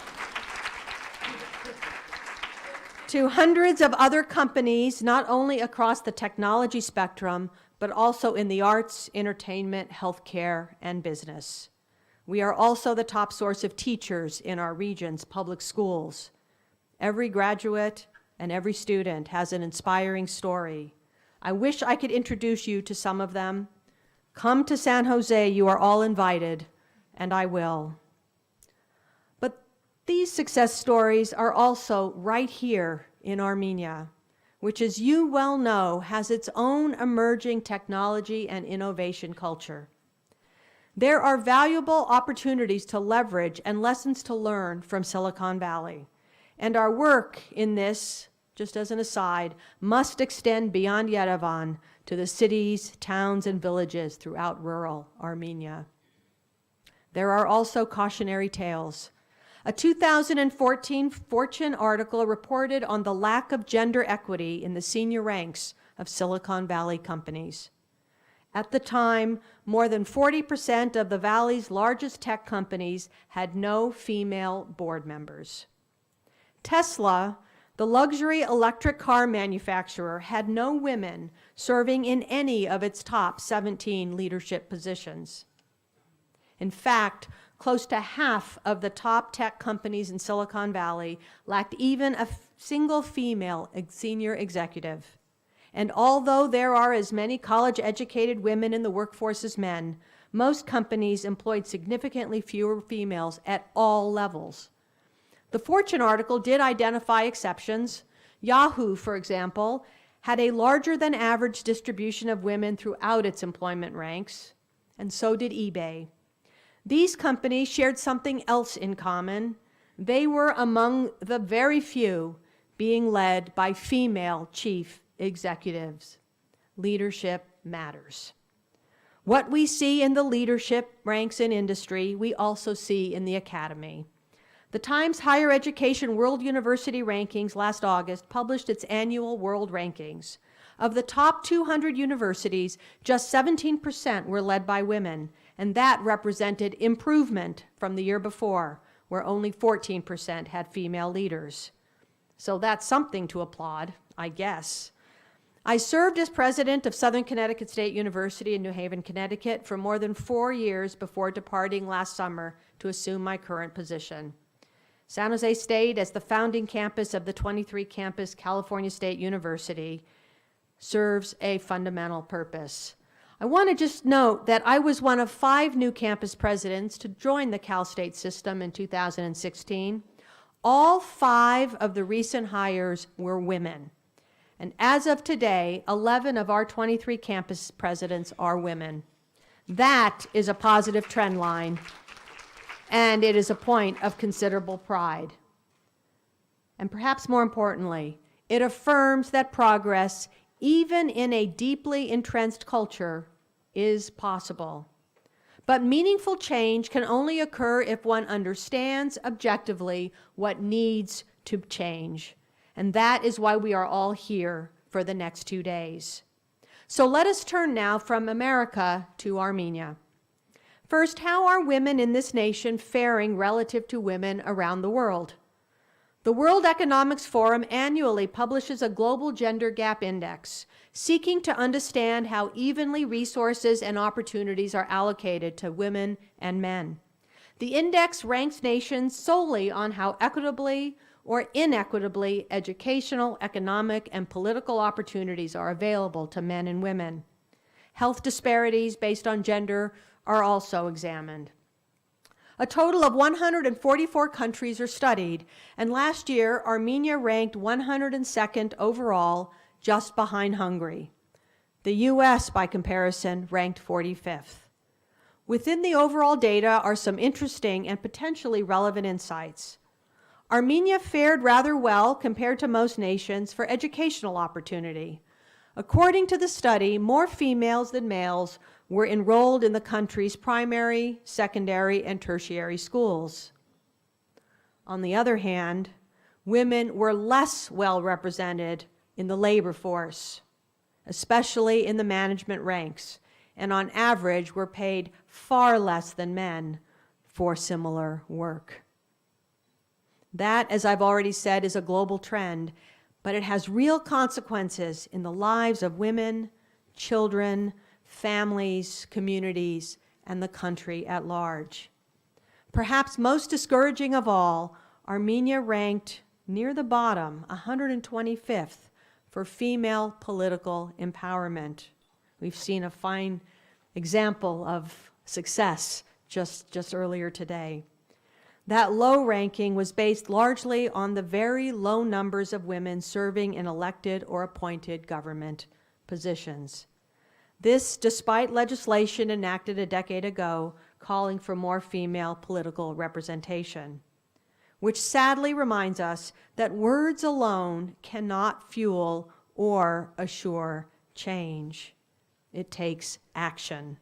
[SPEAKER 4] To hundreds of other companies, not only across the technology spectrum, but also in the arts, entertainment, healthcare, and business. We are also the top source of teachers in our region's public schools. Every graduate and every student has an inspiring story. I wish I could introduce you to some of them. Come to San Jose, you are all invited, and I will. But these success stories are also right here in Armenia, which, as you well know, has its own emerging technology and innovation culture. There are valuable opportunities to leverage and lessons to learn from Silicon Valley. And our work in this, just as an aside, must extend beyond Yerevan to the cities, towns, and villages throughout rural Armenia. There are also cautionary tales. A 2014 Fortune article reported on the lack of gender equity in the senior ranks of Silicon Valley companies. At the time, more than 40% of the Valley's largest tech companies had no female board members. Tesla, the luxury electric car manufacturer, had no women serving in any of its top 17 leadership positions. In fact, close to half of the top tech companies in Silicon Valley lacked even a single female senior executive. And although there are as many college-educated women in the workforce as men, most companies employed significantly fewer females at all levels. The Fortune article did identify exceptions. Yahoo, for example, had a larger than average distribution of women throughout its employment ranks, and so did eBay. These companies shared something else in common. They were among the very few being led by female chief executives. Leadership matters. What we see in the leadership ranks in industry, we also see in the academy. The Times Higher Education World University Rankings last August published its annual world rankings. Of the top 200 universities, just 17% were led by women, and that represented improvement from the year before, where only 14% had female leaders. So that's something to applaud, I guess. I served as president of Southern Connecticut State University in New Haven, Connecticut for more than 4 years before departing last summer to assume my current position. San Jose State, as the founding campus of the 23-campus California State University, serves a fundamental purpose. I want to just note that I was one of 5 new campus presidents to join the Cal State system in 2016. All 5 of the recent hires were women. And as of today, 11 of our 23 campus presidents are women. That is a positive trend line, and it is a point of considerable pride. And perhaps more importantly, it affirms that progress, even in a deeply entrenched culture, is possible. But meaningful change can only occur if one understands objectively what needs to change. And that is why we are all here for the next 2 days. So let us turn now from America to Armenia. First, how are women in this nation faring relative to women around the world? The World Economic Forum annually publishes a global gender gap index, seeking to understand how evenly resources and opportunities are allocated to women and men. The index ranks nations solely on how equitably or inequitably educational, economic, and political opportunities are available to men and women. Health disparities based on gender are also examined. A total of 144 countries are studied, and last year, Armenia ranked 102nd overall, just behind Hungary. The US, by comparison, ranked 45th. Within the overall data are some interesting and potentially relevant insights. Armenia fared rather well compared to most nations for educational opportunity. According to the study, more females than males were enrolled in the country's primary, secondary, and tertiary schools. On the other hand, women were less well represented in the labor force, especially in the management ranks, and on average were paid far less than men for similar work. That, as I've already said, is a global trend, but it has real consequences in the lives of women, children, families, communities, and the country at large. Perhaps most discouraging of all, Armenia ranked near the bottom, 125th, for female political empowerment. We've seen a fine example of success just earlier today. That low ranking was based largely on the very low numbers of women serving in elected or appointed government positions. This, despite legislation enacted a decade ago calling for more female political representation, which sadly reminds us that words alone cannot fuel or assure change. It takes action.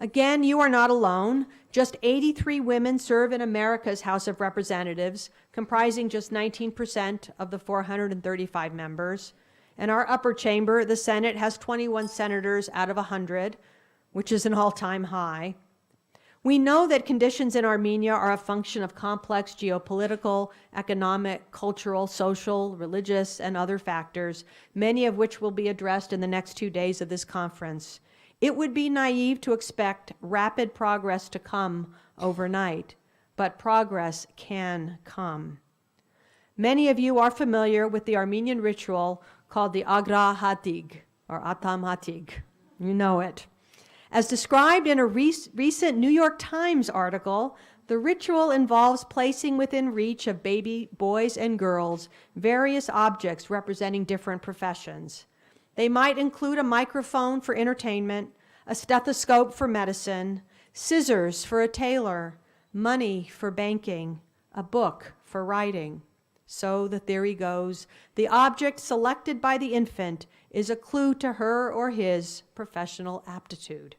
[SPEAKER 4] Again, you are not alone. Just 83 women serve in America's House of Representatives, comprising just 19% of the 435 members. In our upper chamber, the Senate has 21 senators out of 100, which is an all-time high. We know that conditions in Armenia are a function of complex geopolitical, economic, cultural, social, religious, and other factors, many of which will be addressed in the next 2 days of this conference. It would be naive to expect rapid progress to come overnight, but progress can come. Many of you are familiar with the Armenian ritual called the Agra Hatig, or Atam Hatig. You know it. As described in a recent New York Times article, the ritual involves placing within reach of baby boys and girls various objects representing different professions. They might include a microphone for entertainment, a stethoscope for medicine, scissors for a tailor, money for banking, a book for writing. So the theory goes, the object selected by the infant is a clue to her or his professional aptitude.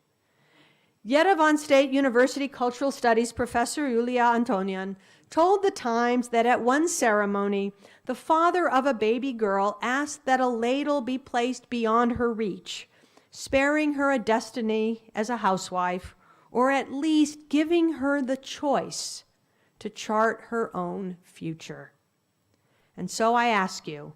[SPEAKER 4] Yerevan State University Cultural Studies professor Yulia Antonian told the Times that at one ceremony, the father of a baby girl asked that a ladle be placed beyond her reach, sparing her a destiny as a housewife, or at least giving her the choice to chart her own future. And so I ask you,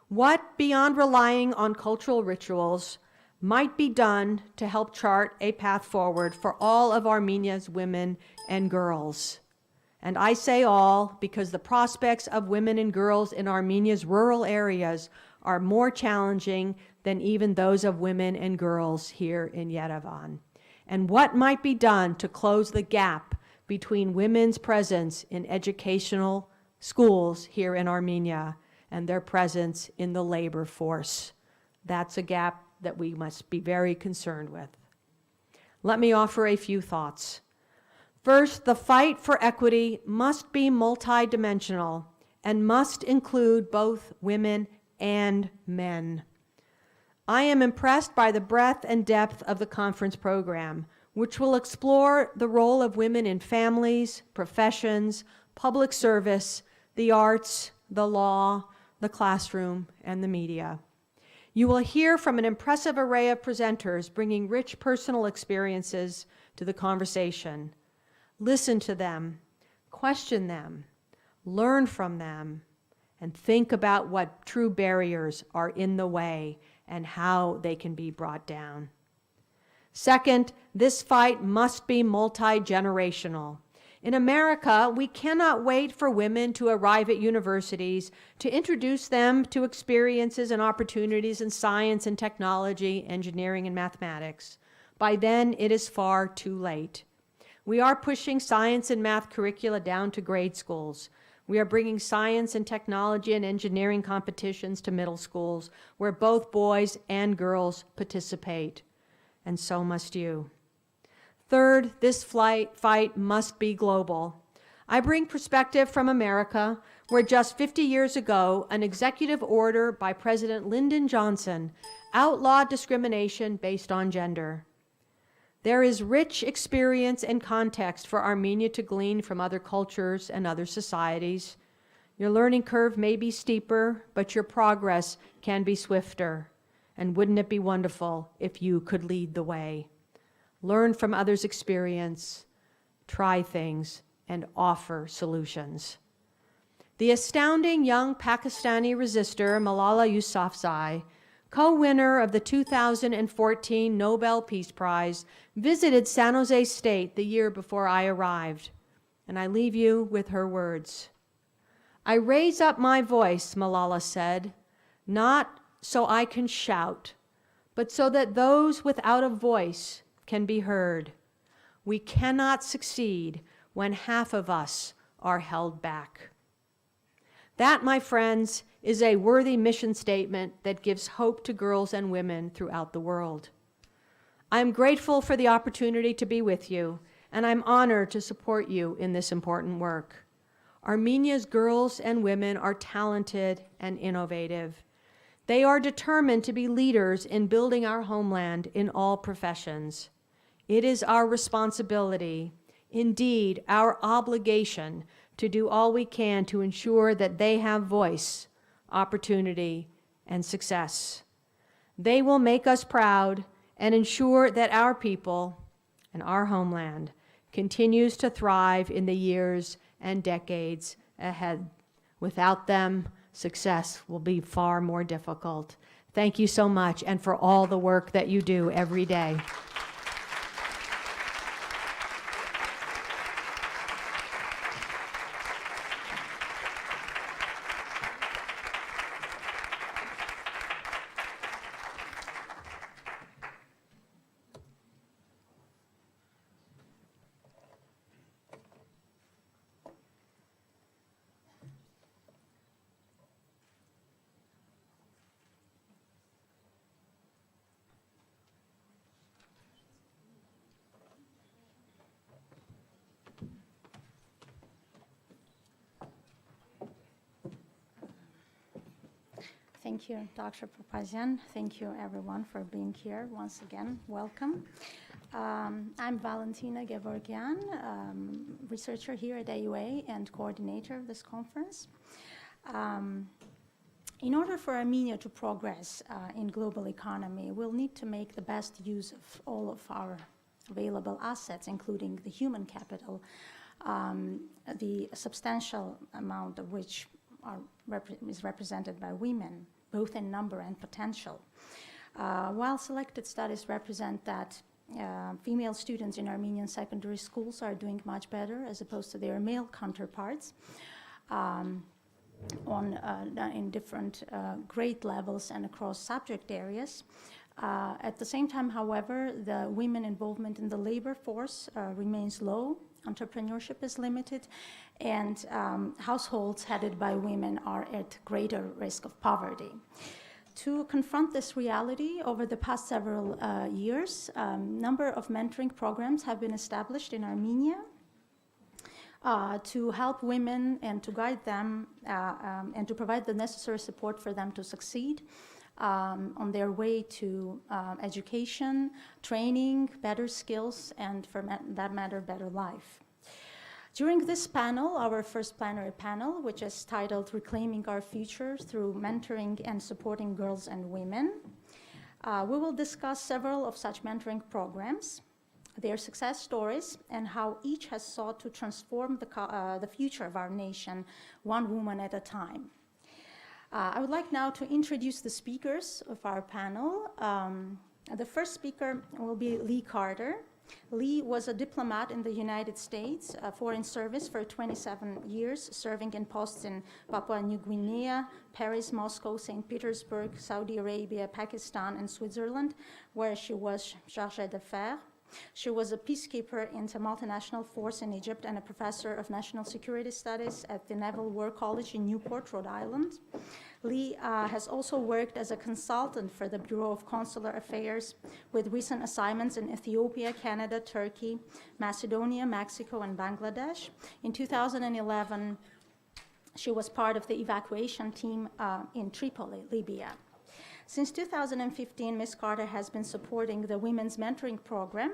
[SPEAKER 4] what beyond relying on cultural rituals might be done to help chart a path forward for all of Armenia's women and girls? And I say all because the prospects of women and girls in Armenia's rural areas are more challenging than even those of women and girls here in Yerevan. And what might be done to close the gap between women's presence in educational schools here in Armenia and their presence in the labor force? That's a gap that we must be very concerned with. Let me offer a few thoughts. First, the fight for equity must be multidimensional and must include both women and men. I am impressed by the breadth and depth of the conference program, which will explore the role of women in families, professions, public service, the arts, the law, the classroom, and the media. You will hear from an impressive array of presenters bringing rich personal experiences to the conversation. Listen to them, question them, learn from them, and think about what true barriers are in the way and how they can be brought down. Second, this fight must be multi-generational. In America, we cannot wait for women to arrive at universities to introduce them to experiences and opportunities in science and technology, engineering and mathematics. By then, it is far too late. We are pushing science and math curricula down to grade schools. We are bringing science and technology and engineering competitions to middle schools where both boys and girls participate. And so must you. Third, this fight must be global. I bring perspective from America, where just 50 years ago, an executive order by President Lyndon Johnson outlawed discrimination based on gender. There is rich experience and context for Armenia to glean from other cultures and other societies. Your learning curve may be steeper, but your progress can be swifter. And wouldn't it be wonderful if you could lead the way? Learn from others' experience, try things, and offer solutions. The astounding young Pakistani resistor Malala Yousafzai, co-winner of the 2014 Nobel Peace Prize, visited San Jose State the year before I arrived. And I leave you with her words. I raise up my voice, Malala said, not so I can shout, but so that those without a voice can be heard. We cannot succeed when half of us are held back. That, my friends, is a worthy mission statement that gives hope to girls and women throughout the world. I am grateful for the opportunity to be with you, and I'm honored to support you in this important work. Armenia's girls and women are talented and innovative. They are determined to be leaders in building our homeland in all professions. It is our responsibility, indeed our obligation, to do all we can to ensure that they have voice, opportunity, and success. They will make us proud and ensure that our people and our homeland continues to thrive in the years and decades ahead. Without them, success will be far more difficult. Thank you so much, and for all the work that you do every day.
[SPEAKER 6] Thank you, Dr. Papazian. Thank you, everyone, for being here once again. Welcome. I'm Valentina Gevorgyan, researcher here at AUA and coordinator of this conference. In order for Armenia to progress in global economy, we'll need to make the best use of all of our available assets, including the human capital, the substantial amount of which is represented by women, both in number and potential. While selected studies represent that female students in Armenian secondary schools are doing much better as opposed to their male counterparts in different grade levels and across subject areas. At the same time, however, the women involvement in the labor force remains low. Entrepreneurship is limited, and households headed by women are at greater risk of poverty. To confront this reality, over the past several years, a number of mentoring programs have been established in Armenia to help women and to guide them and to provide the necessary support for them to succeed on their way to education, training, better skills, and for that matter, better life. During this panel, our first plenary panel, which is titled Reclaiming Our Future Through Mentoring and Supporting Girls and Women, we will discuss several of such mentoring programs, their success stories, and how each has sought to transform the future of our nation, one woman at a time. I would like now to introduce the speakers of our panel. The first speaker will be Lee Carter. Lee was a diplomat in the United States Foreign Service for 27 years, serving in posts in Papua New Guinea, Paris, Moscow, St. Petersburg, Saudi Arabia, Pakistan, and Switzerland, where she was chargée d'affaires. She was a peacekeeper in the multinational force in Egypt and a professor of national security studies at the Naval War College in Newport, Rhode Island. Lee has also worked as a consultant for the Bureau of Consular Affairs with recent assignments in Ethiopia, Canada, Turkey, Macedonia, Mexico, and Bangladesh. In 2011, she was part of the evacuation team in Tripoli, Libya. Since 2015, Ms. Carter has been supporting the Women's Mentoring Program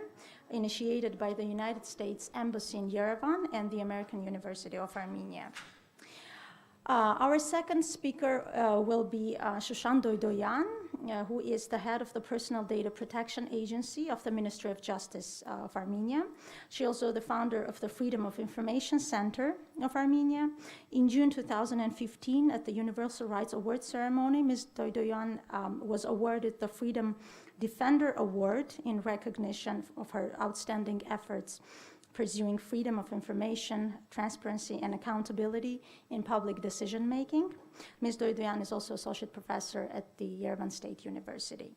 [SPEAKER 6] initiated by the United States Embassy in Yerevan and the American University of Armenia. Our second speaker will be Shushan Doidoyan, who is the head of the Personal Data Protection Agency of the Ministry of Justice of Armenia. She is also the founder of the Freedom of Information Center of Armenia. In June 2015, at the Universal Rights Award ceremony, Ms. Doidoyan was awarded the Freedom Defender Award in recognition of her outstanding efforts pursuing freedom of information, transparency, and accountability in public decision-making. Ms. Doidoyan is also associate professor at the Yerevan State University.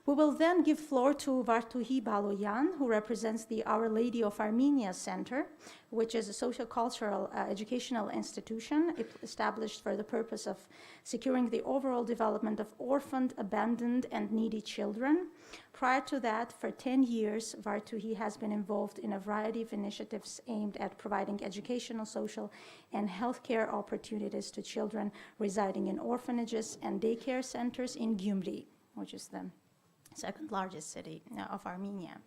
[SPEAKER 6] We will then give floor to Vartuhi Baloyan, who represents the Our Lady of Armenia Center, which is a socio-cultural educational institution established for the purpose of securing the overall development of orphaned, abandoned, and needy children. Prior to that, for 10 years, Vartuhi has been involved in a variety of initiatives aimed at providing educational, social, and healthcare opportunities to children residing in orphanages and daycare centers in Gyumri, which is the second largest city of Armenia.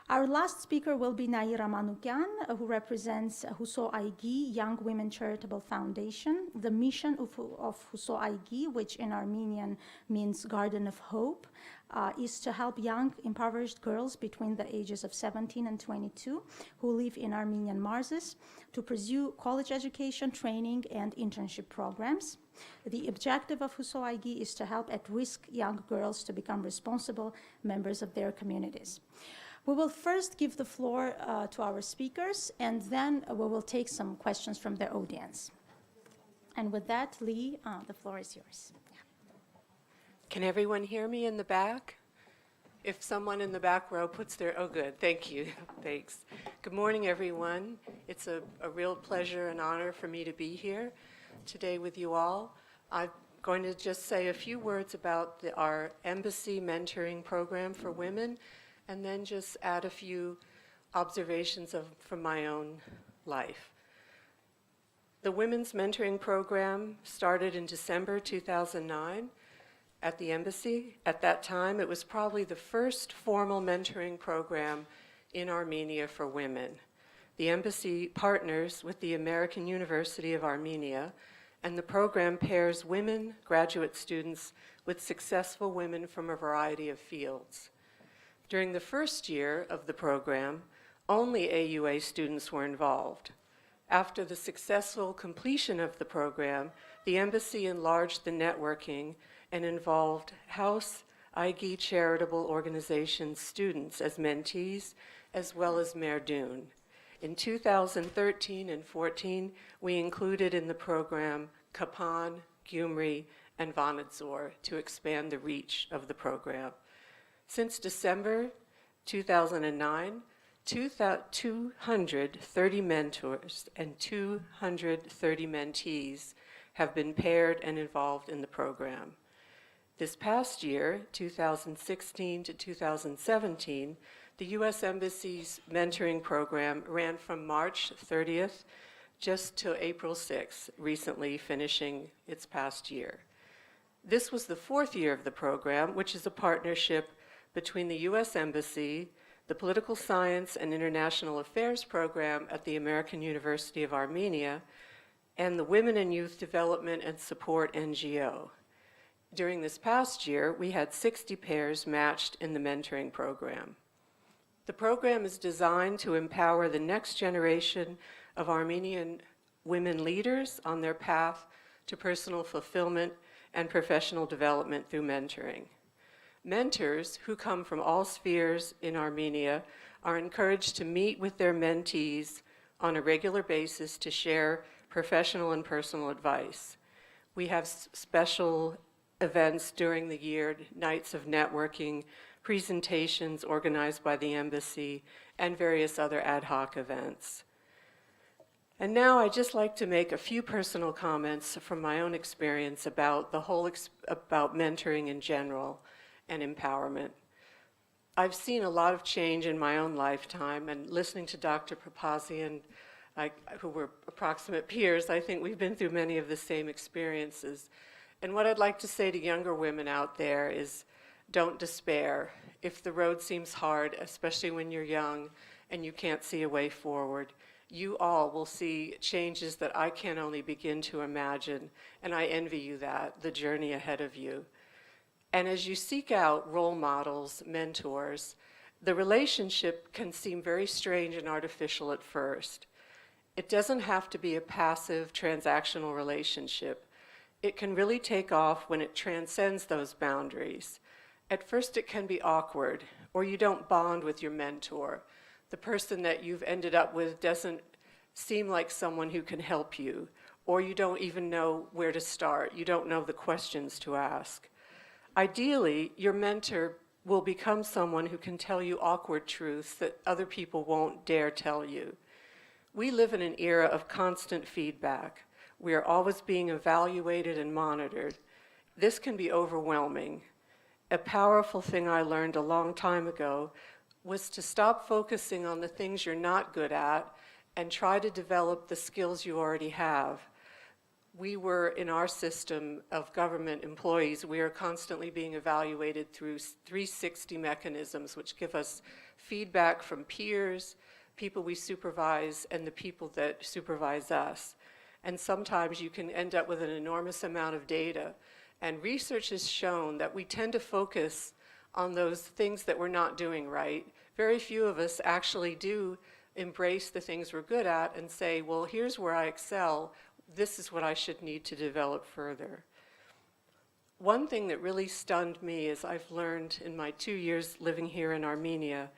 [SPEAKER 6] Our last speaker will be Naira Manukyan, who represents Huso Aigi Young Women Charitable Foundation. The mission of Huso Aigi, which in Armenian means Garden of Hope, is to help young impoverished girls between the ages of 17 and 22 who live in Armenian Marses to pursue college education, training, and internship programs. The objective of Huso Aigi is to help at-risk young girls to become responsible members of their communities. We will first give the floor to our speakers, and then we will take some questions from the audience. And with that, Lee, the floor is yours.
[SPEAKER 7] Can everyone hear me in the back? If someone in the back row puts their, oh good, thank you, thanks. Good morning, everyone. It's a real pleasure and honor for me to be here today with you all. I'm going to just say a few words about our embassy mentoring program for women, and then just add a few observations from my own life. The Women's Mentoring Program started in December 2009 at the embassy. At that time, it was probably the first formal mentoring program in Armenia for women. The embassy partners with the American University of Armenia, and the program pairs women graduate students with successful women from a variety of fields. During the first year of the program, only AUA students were involved. After the successful completion of the program, the embassy enlarged the networking and involved House Aigi charitable organization students as mentees, as well as Merdun. In 2013 and 14, we included in the program Kapan, Gyumri, and Vanadzor to expand the reach of the program. Since December 2009, 230 mentors and 230 mentees have been paired and involved in the program. This past year, 2016 to 2017, the U.S. Embassy's mentoring program ran from March 30th just to April 6th, recently finishing its past year. This was the fourth year of the program, which is a partnership between the U.S. Embassy, the Political Science and International Affairs program at the American University of Armenia, and the Women and Youth Development and Support NGO. During this past year, we had 60 pairs matched in the mentoring program. The program is designed to empower the next generation of Armenian women leaders on their path to personal fulfillment and professional development through mentoring. Mentors who come from all spheres in Armenia are encouraged to meet with their mentees on a regular basis to share professional and personal advice. We have special events during the year, nights of networking, presentations organized by the embassy, and various other ad hoc events. And now I'd just like to make a few personal comments from my own experience about about mentoring in general and empowerment. I've seen a lot of change in my own lifetime, and listening to Dr. Papazian, who were approximate peers, I think we've been through many of the same experiences. And what I'd like to say to younger women out there is, don't despair. If the road seems hard, especially when you're young and you can't see a way forward, you all will see changes that I can only begin to imagine, and I envy you that, the journey ahead of you. And as you seek out role models, mentors, the relationship can seem very strange and artificial at first. It doesn't have to be a passive, transactional relationship. It can really take off when it transcends those boundaries. At first it can be awkward, or you don't bond with your mentor. The person that you've ended up with doesn't seem like someone who can help you, or you don't even know where to start. You don't know the questions to ask. Ideally, your mentor will become someone who can tell you awkward truths that other people won't dare tell you. We live in an era of constant feedback. We are always being evaluated and monitored. This can be overwhelming. A powerful thing I learned a long time ago was to stop focusing on the things you're not good at and try to develop the skills you already have. We were, in our system of government employees, we are constantly being evaluated through 360 mechanisms, which give us feedback from peers, people we supervise, and the people that supervise us. And sometimes you can end up with an enormous amount of data. And research has shown that we tend to focus on those things that we're not doing right. Very few of us actually do embrace the things we're good at and say, well, here's where I excel. This is what I should need to develop further. One thing that really stunned me is I've learned in my 2 years living here in Armenia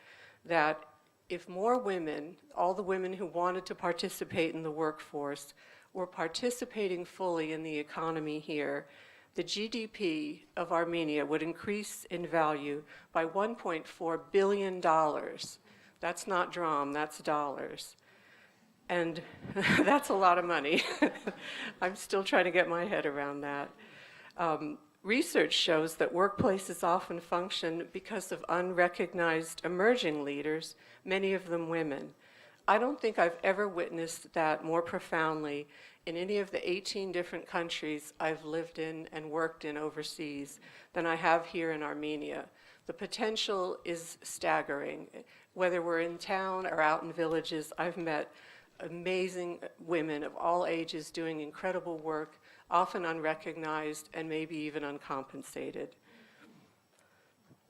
[SPEAKER 7] that if more women, all the women who wanted to participate in the workforce, were participating fully in the economy here, the GDP of Armenia would increase in value by $1.4 billion. That's not dram, that's dollars. And that's a lot of money. I'm still trying to get my head around that. Research shows that workplaces often function because of unrecognized emerging leaders, many of them women. I don't think I've ever witnessed that more profoundly in any of the 18 different countries I've lived in and worked in overseas than I have here in Armenia. The potential is staggering. Whether we're in town or out in villages, I've met amazing women of all ages doing incredible work, often unrecognized and maybe even uncompensated.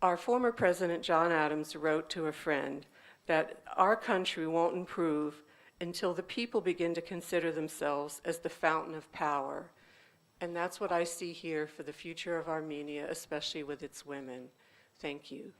[SPEAKER 7] Our former president, John Adams, wrote to a friend that our country won't improve until the people begin to consider themselves as the fountain of power. And that's what I see here for the future of Armenia, especially with its women. Thank you.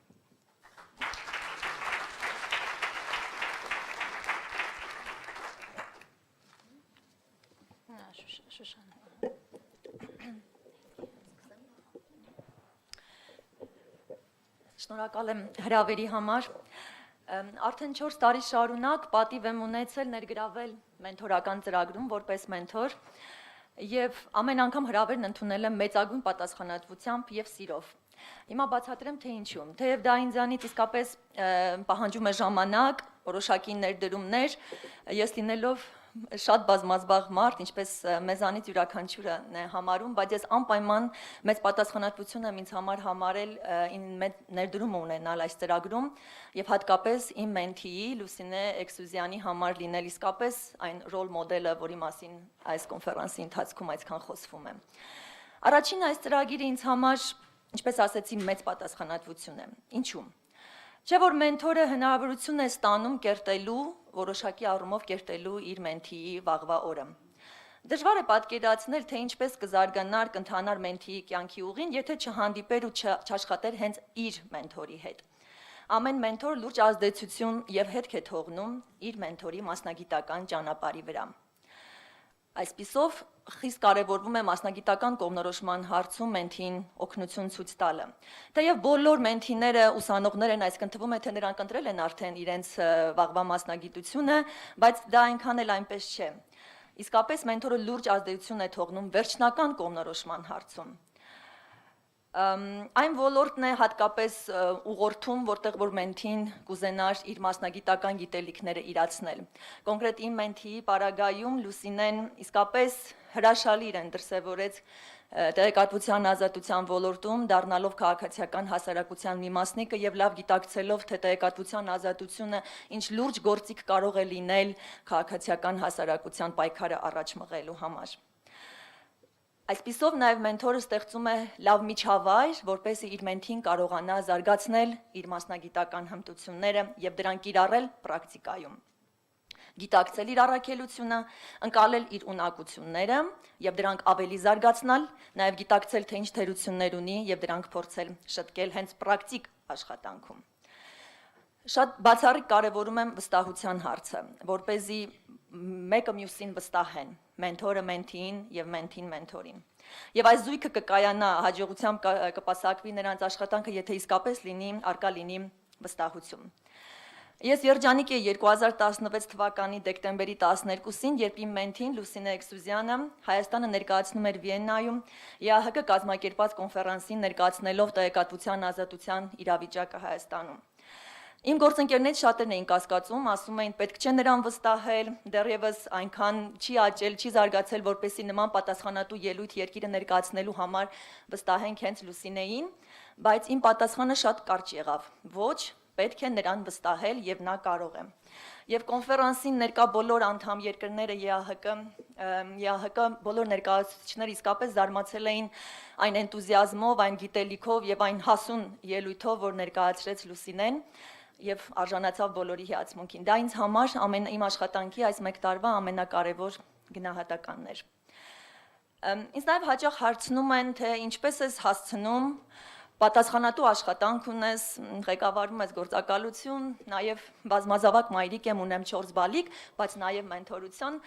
[SPEAKER 8] Շնորհակալ եմ հրավերի համար։ Արդեն 4 տարի շարունակ պատիվ եմ ունեցել ներգրավել մենթորական ծրագրում որպես մենթոր եւ ամեն անգամ հրավերն ընդունել եմ մեծագույն պատասխանատվությամբ եւ սիրով։ Հիմա բացատրեմ թե ինչու։ Թեև դա ինձանից իսկապես պահանջում է ժամանակ, որոշակի ներդրումներ, ես լինելով շատ բազմազբաղ մարդ, ինչպես մեզանից յուրաքանչյուրը է համարում, բայց ես անպայման մեծ պատասխանատվություն եմ ինձ համար համարել մեծ ներդրում ունենալ այս ծրագրում եւ հատկապես իմ մենթիի Լուսինե Էքսուզյանի համար լինել իսկապես այն ռոլ մոդելը, որի մասին այս կոնֆերանսի ընթացքում այսքան խոսվում է։ Առաջին այս ծրագիրը ինձ համար, ինչպես ասեցի, մեծ պատասխանատվություն է։ Ինչու՞։ Չէ՞ որ մենթորը հնարավորություն է ստանում կերտելու, որոշակի առումով կերտելու իր մենթիի վաղվա օրը։ Դժվար է պատկերացնել, թե ինչպես կզարգանար, կընթանար մենթիի կյանքի ուղին, եթե չհանդիպեր ու չաշխատեր հենց իր մենթորի հետ։ ամեն մենթոր լուրջ ազդեցություն եւ հետք է թողնում իր մենթորի մասնագիտական ճանապարհի վրա։ Այսպիսով խիստ կարևորվում է մասնագիտական կողմնորոշման հարցում մենթին օգնություն ցույց տալը։ Թեև բոլոր մենթիները ուսանողներ են, այսինքն թվում է թե նրանք ընտրել են արդեն իրենց վաղվա մասնագիտությունը, բայց դա այնքան էլ այնպես չէ։ Իսկապես մենթորը լուրջ ազդեցություն է թողնում վերջնական կողմնորոշման հարցում։ Այն ոլորտն է հատկապես ուղղորդում, որտեղ որ մենթին կուզենար իր մասնագիտական գիտելիքները իրացնել։ Կոնկրետ իմ մենթիի պարագայում Լուսինեն իսկապես հրաշալի իրեն դրսևորեց տեղեկատվության ազատության ոլորտում, դառնալով քաղաքացիական հասարակության մի մասնիկը եւ լավ գիտակցելով, թե տեղեկատվության ազատությունը ինչ լուրջ գործիք կարող է լինել քաղաքացիական հասարակության պայքարը առաջ մղելու համար։ Այսպիսով նաև մենթորը ստեղծում է լավ միջավայր, որպեսզի իր մենթին կարողանա զարգացնել իր մասնագիտական հմտությունները եւ դրանք կիրառել պրակտիկայում։ Գիտակցել իր առաքելությունը, ընկալել իր ունակությունները եւ դրանք ավելի զարգացնել, նաև գիտակցել թե ինչ թերություններ ունի եւ դրանք փորձել շտկել հենց պրակտիկ աշխատանքում։ Շատ բացառիկ կարևորում եմ վստահության հարցը, որպեսզի մեկը մյուսին վստահեն, մենթորը մենթիին եւ մենթին մենթորին։ Եվ այս զույգը կկայանա, հաջողությամբ կպասակվի նրանց աշխատանքը, եթե իսկապես արկա լինի վստահություն։ Ես երջանիկ եի 2016 թվականի դեկտեմբերի 12-ին, երբ իմ մենթին Լուսինե Էքսուզյանը Հայաստանը ներկայացնում էր Վիեննայում ԵԱՀԿ կազմակերպած կոնֆերանսին ներկայացնելով տեղեկատվության ազատության իրավիճակը Հայաստանում։ Իմ գործընկերներից շատերն էին կասկածում, ասում էին պետք չէ նրան վստահել, դեռևս այնքան չի աճել, չի զարգացել, որպեսզի նման պատասխանատու ելույթ երկիրը ներկայացնելու համար վստահենք հենց Լուսինեին, բայց իմ պատասխանը շատ կարճ եղավ. ոչ, պետք է նրան վստահել եւ նա կարող է։ Եվ կոնֆերանսին ներկա բոլոր անդամ երկրները ԵԱՀԿ բոլոր ներկայացուցիչները իսկապես զարմացել էին այն էնտուզիազմով, այն գիտելիքով եւ այն հասուն ելույթով, որ ներկայացրեց Լուսինեն եւ արժանացավ բոլորի հիացմունքին։ Դա ինձ համար իմ աշխատանքի այս մեկ տարվա ամենակարևոր գնահատականն էր։ Ինձ նաեւ հաճախ հարցնում են, թե ինչպես ես հասցնում պատասխանատու աշխատանք ունես, ղեկավարում ես գործակալություն, նաև բազմազավակ մայրիկ եմ, ունեմ 4 բալիկ, բայց նաև մենթորություն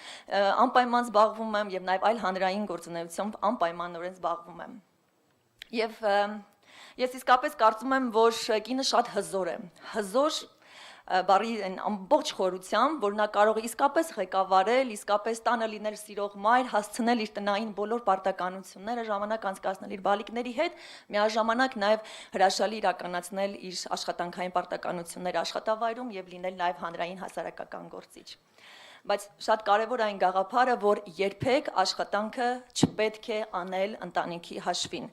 [SPEAKER 8] անպայման զբաղվում եմ եւ նաև այլ հանրային գործունեությամբ անպայմանորեն զբաղվում եմ։ Եվ ես իսկապես կարծում եմ, որ կինը շատ հզոր է։ Հզոր բարի ամբողջ խորությամբ, որ նա կարող է իսկապես ղեկավարել, իսկապես տանը լինել սիրող մայր, հասցնել իր տնային բոլոր պարտականությունները, ժամանակ անցկացնել իր բալիկների հետ, միաժամանակ նաև հրաշալի իրականացնել իր աշխատանքային պարտականությունները աշխատավայրում եւ լինել նաև հանրային հասարակական գործիչ։ Բայց շատ կարևոր է այն գաղափարը, որ երբեք աշխատանքը չպետք է անել ընտանիքի հաշվին։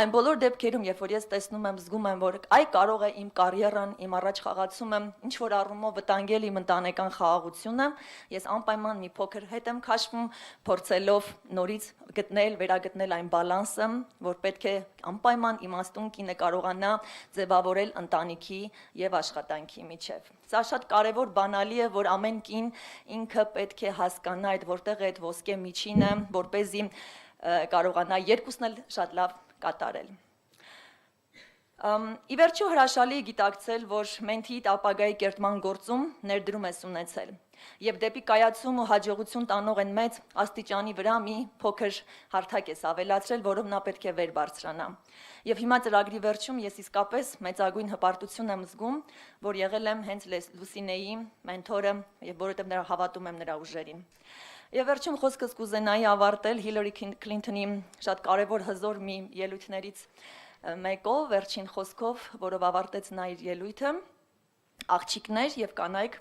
[SPEAKER 8] Այն բոլոր դեպքերում, երբ որ ես տեսնում եմ, զգում եմ, որ այ կարող է իմ կարիերան, իմ առաջ խաղացումը ինչ որ առումով վտանգել իմ ընտանեկան խաղաղությունը, ես անպայման մի փոքր հետ եմ քաշվում, փորձելով նորից վերագտնել այն բալանսը, որ պետք է անպայման իմաստուն կինը կարողանա ձևավորել ընտանիքի եւ աշխատանքի միջեւ։ Սա շատ կարևոր բանալի է, որ ամեն կին ինքը պետք է հասկանա այդ որտեղ է այդ ոսկե միջինը, որպեսզի կարողանա երկուսն էլ շատ լավ կատարել։ Ի վերջո հրաշալի գիտակցել, որ մենթիի ապագայի կերտման գործում ներդրում ես ունեցել եւ դեպի կայացում ու հաջողություն տանող են մեծ աստիճանի վրա մի փոքր հարթակ ես ավելացրել, որով նա պետք է վեր բարձրանա։ Եվ հիմա ծրագրի վերջում ես իսկապես մեծագույն հպարտություն եմ զգում, որ եղել եմ հենց Լուսինեի մենթորը եւ որովհետեւ նրա հավատում եմ նրա ուժերին։ Եվ վերջում խոսքս կուզենայի ավարտել Հիլարի Քլինթոնի շատ կարևոր հզոր մի ելույթներից մեկով, վերջին խոսքով, որով ավարտեց նա իր ելույթը. աղջիկներ եւ կանայք,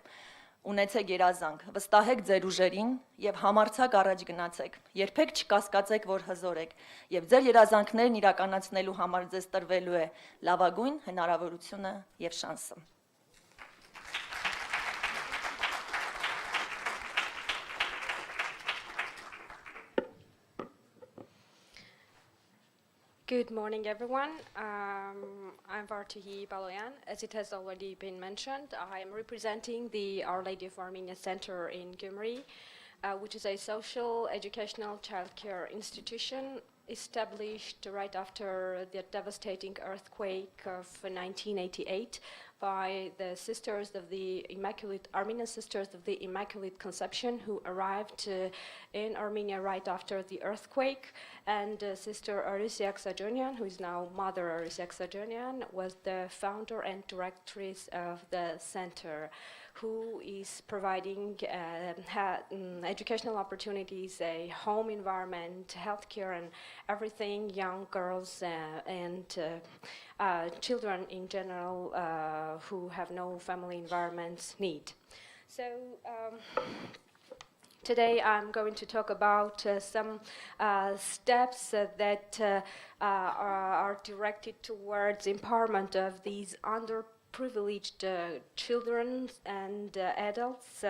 [SPEAKER 8] ունեցեք երազանք, վստահեք ձեր ուժերին եւ համարձակ առաջ գնացեք, երբեք չկասկածեք, որ հզոր եք եւ ձեր երազանքներն իրականացնելու համար ձեզ տրվելու է լավագույն հնարավորությունը եւ շանսը։
[SPEAKER 9] Good morning, everyone. I'm Vartuhi Baloyan. As it has already been mentioned, I am representing the Our Lady of Armenia Center in Gyumri. which is a social educational childcare institution established right after the devastating earthquake of 1988 by the Sisters of the Immaculate, Armenian Sisters of the Immaculate Conception, who arrived in Armenia right after the earthquake. And Sister Arisia Xajonian, who is now Mother Arisia Xajonian, was the founder and directress of the center, who is providing educational opportunities, a home environment, healthcare, and everything young girls and children in general who have no family environments need. So today I'm going to talk about some steps that are directed towards empowerment of these underprivileged children and adults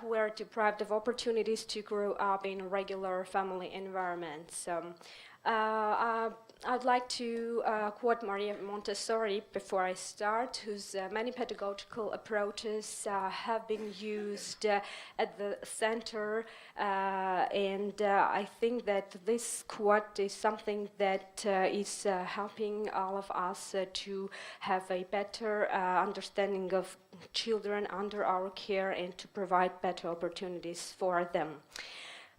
[SPEAKER 9] who are deprived of opportunities to grow up in regular family environments. I'd like to quote Maria Montessori before I start, whose many pedagogical approaches have been used at the center, and I think that this quote is something that is helping all of us to have a better understanding of children under our care and to provide better opportunities for them.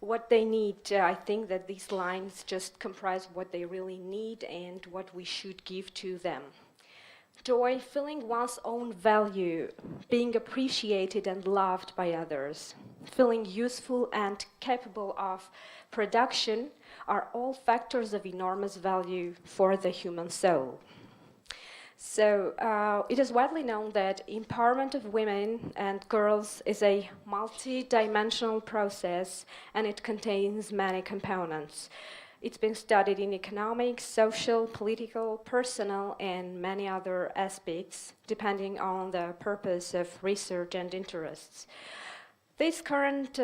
[SPEAKER 9] What they need, I think that these lines just comprise what they really need and what we should give to them. Joy, feeling one's own value, being appreciated and loved by others, feeling useful and capable of production are all factors of enormous value for the human soul. So it is widely known that empowerment of women and girls is a multi-dimensional process, and it contains many components. It's been studied in economics, social, political, personal, and many other aspects, depending on the purpose of research and interests. This current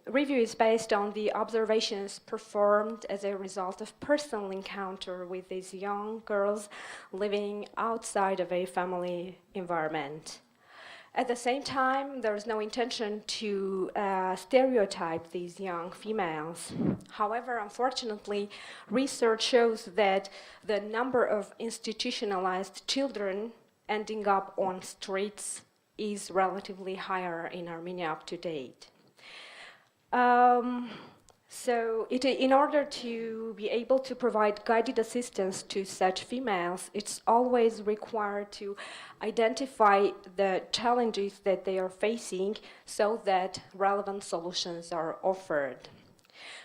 [SPEAKER 9] review is based on the observations performed as a result of personal encounter with these young girls living outside of a family environment. At the same time, there is no intention to stereotype these young females. However, unfortunately, research shows that the number of institutionalized children ending up on streets is relatively higher in Armenia up to date. In order to be able to provide guided assistance to such females, it's always required to identify the challenges that they are facing so that relevant solutions are offered.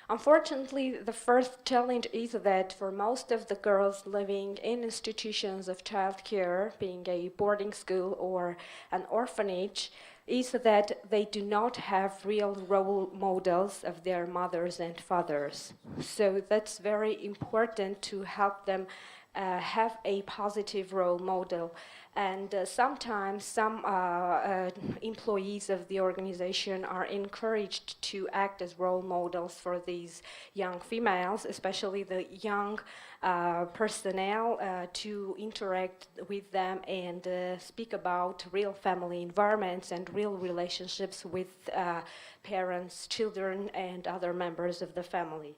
[SPEAKER 9] Unfortunately, the first challenge is that for most of the girls living in institutions of childcare, being a boarding school or an orphanage, is that they do not have real role models of their mothers and fathers. So that's very important to help them have a positive role model. And sometimes some employees of the organization are encouraged to act as role models for these young females, especially the young personnel, to interact with them and speak about real family environments and real relationships with parents, children, and other members of the family.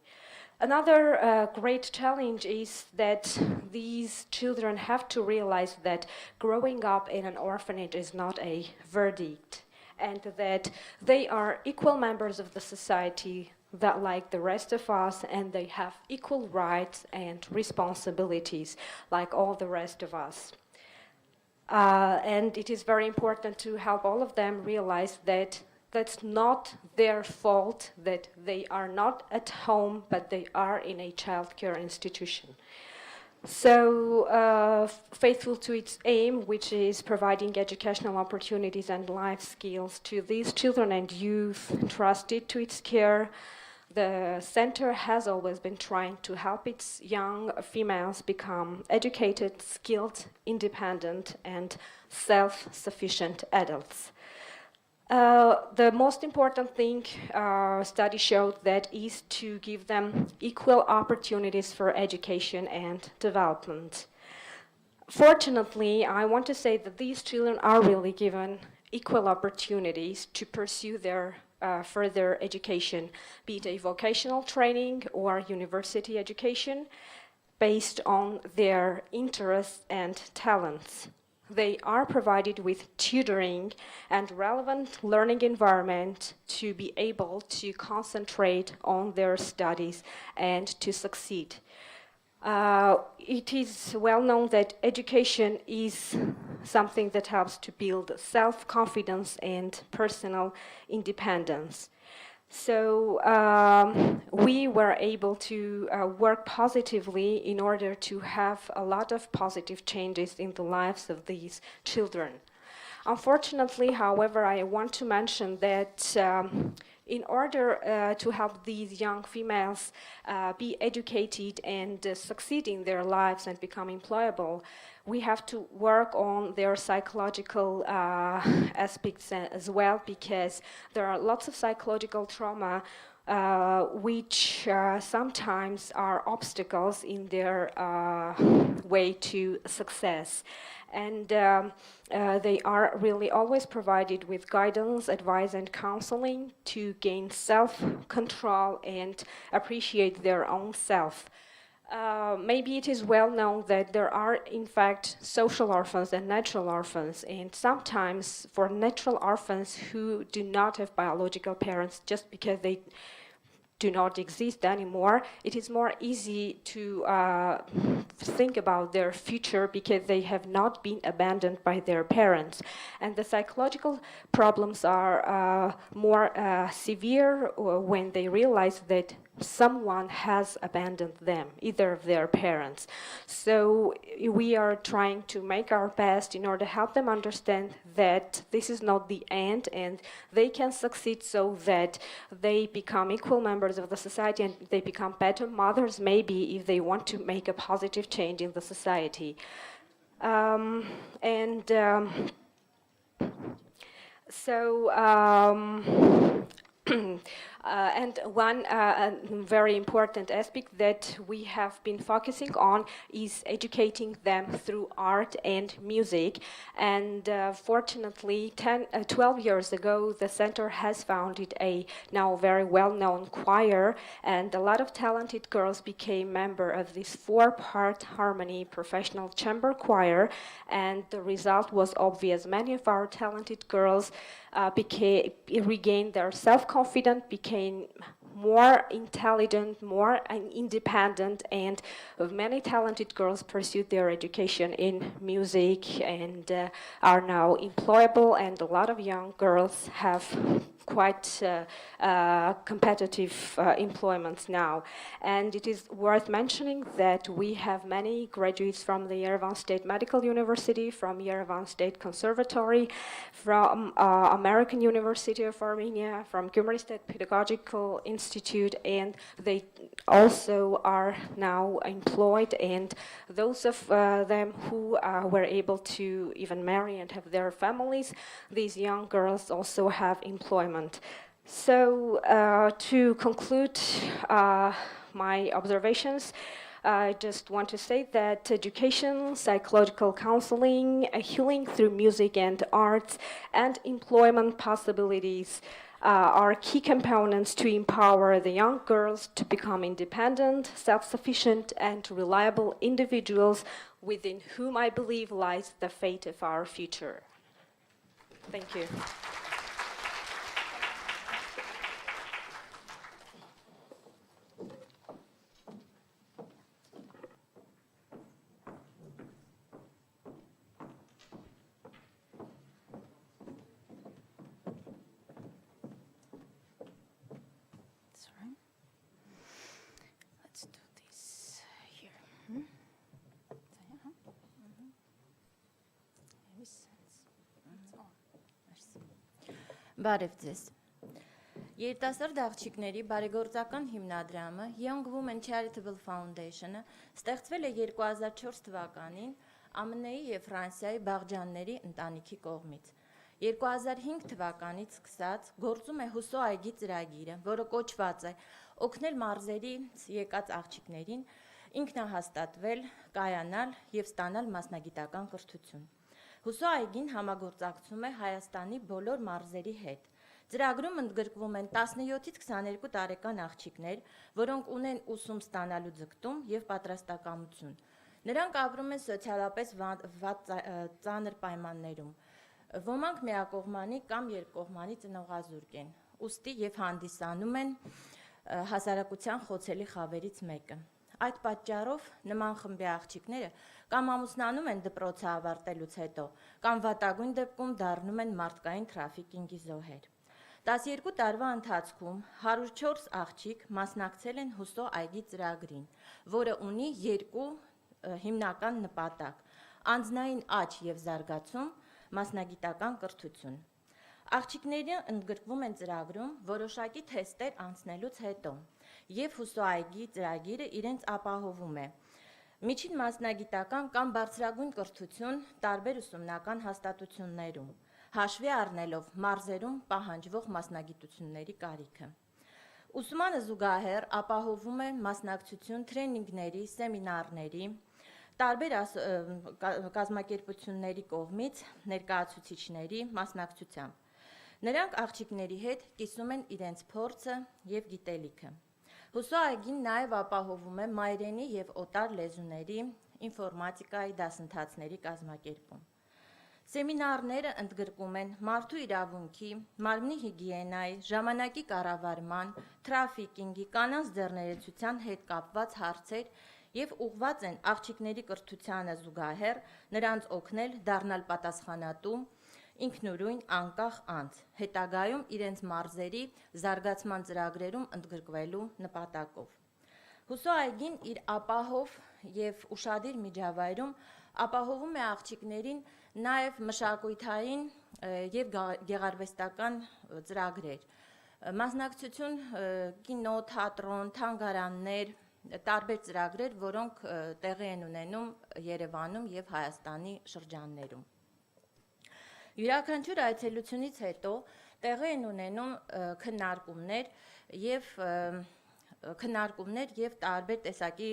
[SPEAKER 9] Another great challenge is that these children have to realize that growing up in an orphanage is not a verdict, and that they are equal members of the society that like the rest of us, and they have equal rights and responsibilities like all the rest of us. And it is very important to help all of them realize that that's not their fault, that they are not at home, but they are in a childcare institution. So, faithful to its aim, which is providing educational opportunities and life skills to these children and youth entrusted to its care, the center has always been trying to help its young females become educated, skilled, independent, and self-sufficient adults. The most important thing study showed that is to give them equal opportunities for education and development. Fortunately, I want to say that these children are really given equal opportunities to pursue their further education, be it a vocational training or university education, based on their interests and talents. They are provided with tutoring and relevant learning environment to be able to concentrate on their studies and to succeed. It is well known that education is something that helps to build self-confidence and personal independence. So we were able to work positively in order to have a lot of positive changes in the lives of these children. Unfortunately, however, I want to mention that in order to help these young females be educated and succeed in their lives and become employable, we have to work on their psychological aspects as well, because there are lots of psychological trauma which sometimes are obstacles in their way to success. And they are really always provided with guidance, advice, and counseling to gain self-control and appreciate their own self. Maybe it is well known that there are, in fact, social orphans and natural orphans, and sometimes for natural orphans who do not have biological parents just because they do not exist anymore, it is more easy to think about their future because they have not been abandoned by their parents. And the psychological problems are more severe when they realize that someone has abandoned them, either of their parents. So we are trying to make our best in order to help them understand that this is not the end and they can succeed so that they become equal members of the society and they become better mothers, maybe, if they want to make a positive change in the society. And one very important aspect that we have been focusing on is educating them through art and music. And fortunately, 12 years ago, the center has founded a now very well-known choir, and a lot of talented girls became members of this 4-part harmony professional chamber choir, and the result was obvious. Many of our talented girls regained their self-confidence, became more intelligent, more independent, and many talented girls pursued their education in music and are now employable, and a lot of young girls have quite competitive employments now. And it is worth mentioning that we have many graduates from the Yerevan State Medical University, from Yerevan State Conservatory, from American University of Armenia, from Gyumri State Pedagogical Institute, and they also are now employed, and those of them who were able to even marry and have their families, these young girls also have employment. So to conclude my observations, I just want to say that education, psychological counseling, healing through music and arts, and employment possibilities are key components to empower the young girls to become independent, self-sufficient, and reliable individuals within whom I believe lies the fate of our future. Thank you.
[SPEAKER 6] Sorry. Let's do this here.
[SPEAKER 10] Բարև ձեզ։ Երիտասարդ աղջիկների բարեգործական հիմնադրամը Young Women Charitable Foundation-ը ստեղծվել է 2004 թվականին ԱՄՆ-ի և Ֆրանսիայի Բաղջանների ընտանիքի կողմից։ 2005 թվականից սկսած գործում է Հուսո այգի ծրագիրը, որը կոչված է օգնել մարզերից եկած աղջիկներին ինքնահաստատվել, կայանալ և ստանալ մասնագիտական կրթություն։ Հուսո այգին համագործակցում է Հայաստանի բոլոր մարզերի հետ։ Ծրագրում ընդգրկվում են 17-ից 22 տարեկան աղջիկներ, որոնք ունեն ուսում ստանալու ձգտում եւ պատրաստակամություն։ Նրանք ապրում են սոցիալապես վատ ծանր պայմաններում։ Ոմանք միակողմանի կամ երկկողմանի ծնողազուրկ են, ուստի եւ հանդիսանում են հասարակության խոցելի խավերից մեկը։ Այդ պատճառով նման խմբի աղջիկները կամ ամուսնանում են դպրոցը ավարտելուց հետո, կամ վատագույն դեպքում դառնում են մարդկային թրաֆիկինգի զոհեր։ 12 տարվա ընթացքում 104 աղջիկ մասնակցել են հուսո այգի ծրագրին, որը ունի երկու հիմնական նպատակ՝ անձնային աճ եւ զարգացում, մասնագիտական կրթություն։ Աղջիկները ընդգրկվում են ծրագրում որոշակի թեստեր անցնելուց հետո, եւ հուսո այգի ծրագիրը իրենց ապահովում է միջին մասնագիտական կամ բարձրագույն կրթություն տարբեր ուսումնական հաստատություններում, հաշվի առնելով մարզերում պահանջվող մասնագիտությունների կարիքը։ Ուսմանը զուգահեռ ապահովում է մասնակցություն թրեյնինգների, սեմինարների, տարբեր կազմակերպությունների կողմից ներկայացուցիչների մասնակցությամբ։ Նրանք աղջիկների հետ կիսում են իրենց փորձը եւ գիտելիքը։ Հուսո այգին նաև ապահովում է մայրենի եւ օտար լեզուների, ինֆորմատիկայի դասընթացների կազմակերպում։ Սեմինարները ընդգրկում են մարդու իրավունքի, մարմնի հիգիենայի, ժամանակի կառավարման, թրաֆիկինգի, կանանց ձեռներեցության հետ կապված հարցեր եւ ուղղված են աղջիկների կրթությանը զուգահեռ նրանց օգնել դառնալ պատասխանատու, ինքնուրույն անկախ անձ, հետագայում իրենց մարզերի զարգացման ծրագրերում ընդգրկվելու նպատակով։ Հուսո այգին իր ապահով եւ ուշադիր միջավայրում ապահովում է աղջիկներին նաեւ մշակութային եւ գեղարվեստական ծրագրեր, մասնակցություն կինո, թատրոն, թանգարաններ, տարբեր ծրագրեր, որոնք տեղի են ունենում Երևանում եւ Հայաստանի շրջաններում։ Յուրաքանչյուր այցելությունից հետո տեղի են ունենում քննարկումներ եւ տարբեր տեսակի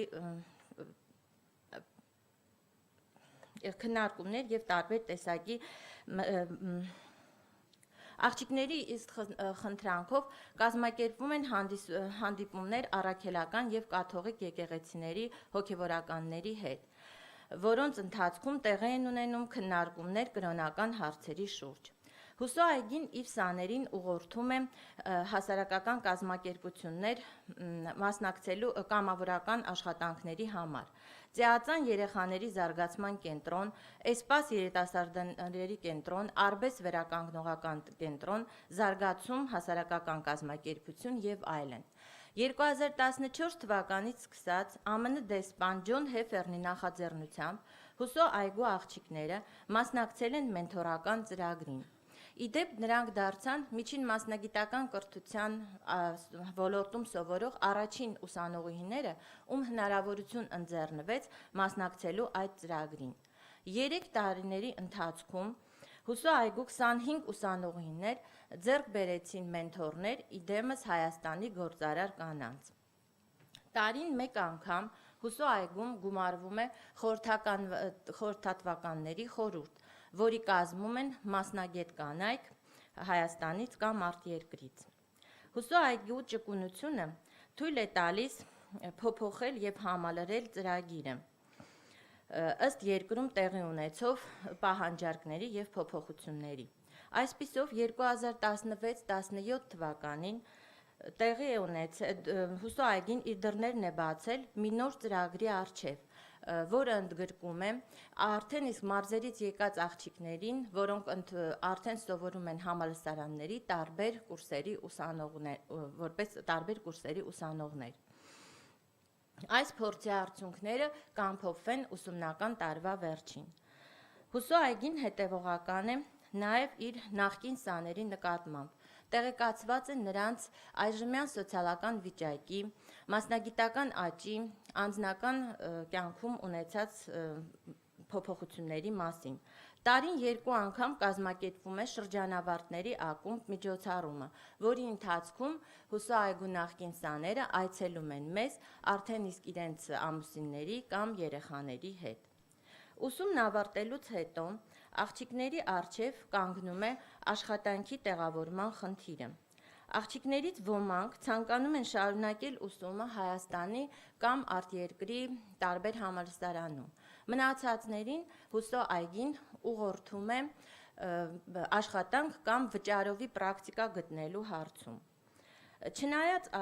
[SPEAKER 10] աղջիկների իսկ խնդրանքով կազմակերպվում են հանդիպումներ առաքելական եւ կաթողիկ եկեղեցիների հոգեվորականների հետ, որոնց ընթացքում տեղի են ունենում քննարկումներ կրոնական հարցերի շուրջ։ Հուսո այգին իր սաներին ուղղորդում է հասարակական կազմակերպություններ մասնակցելու կամավորական աշխատանքների համար։ Ծեածան երեխաների զարգացման կենտրոն, Էսպաս երիտասարդների կենտրոն, Արբես վերականգնողական կենտրոն, Զարգացում հասարակական կազմակերպություն եւ այլն։ 2014 թվականից սկսած ԱՄՆ դեսպան Ջոն Հեֆերնի նախաձեռնությամբ հուսո այգու աղջիկները մասնակցել են մենթորական ծրագրին։ Իդեպ նրանք դարձան միջին մասնագիտական կրթության ոլորտում սովորող առաջին ուսանողուհիները, ում հնարավորություն ընձեռնվեց մասնակցելու այդ ծրագրին։ 3 տարիների ընթացքում հուսո այգու 25 ուսանողուհիներ ձեռք բերեցին մենթորներ իդեմս Հայաստանի գործարար կանանց։ Տարին մեկ անգամ հուսո այգում գումարվում է խորհրդատվականների խորհուրդ, որի կազմում են մասնագետ կանայք Հայաստանից կամ արտերկրից։ Հուսո այգու ճկունությունը թույլ է տալիս փոփոխել եւ համալրել ծրագիրը ըստ երկրում տեղի ունեցող պահանջարկների եւ փոփոխությունների։ Այսպիսով 2016-17 թվականին տեղի է ունեցել հուսո այգին իր դռներն է բացել մի նոր ծրագրի առջև, որը ընդգրկում է արդեն իսկ մարզերից եկած աղջիկներին, որոնք արդեն սովորում են համալսարանների տարբեր կուրսերի ուսանողներ։ Այս փորձի արդյունքները կամփոփվեն ուսումնական տարվա վերջին։ Հուսո այգին հետևողական է նաև իր նախկին սաների նկատմամբ, տեղեկացված է նրանց այժմյան սոցիալական վիճակի, մասնագիտական աճի, անձնական կյանքում ունեցած փոփոխությունների մասին։ Տարին 2 անգամ կազմակերպվում է շրջանավարտների ակումբ միջոցառումը, որի ընթացքում հուսո այգու նախկին սաները այցելում են մեզ արդեն իսկ իրենց ամուսինների կամ երեխաների հետ։ Ուսումն ավարտելուց հետո աղջիկների առջև կանգնում է աշխատանքի տեղավորման խնդիրը։ Աղջիկներից ոմանք ցանկանում են շարունակել ուսումը Հայաստանի կամ արտերկրի տարբեր համալսարանում։ Մնացածներին հուսո այգին ուղղորդում է աշխատանք կամ վճարովի պրակտիկա գտնելու հարցում։ Չնայած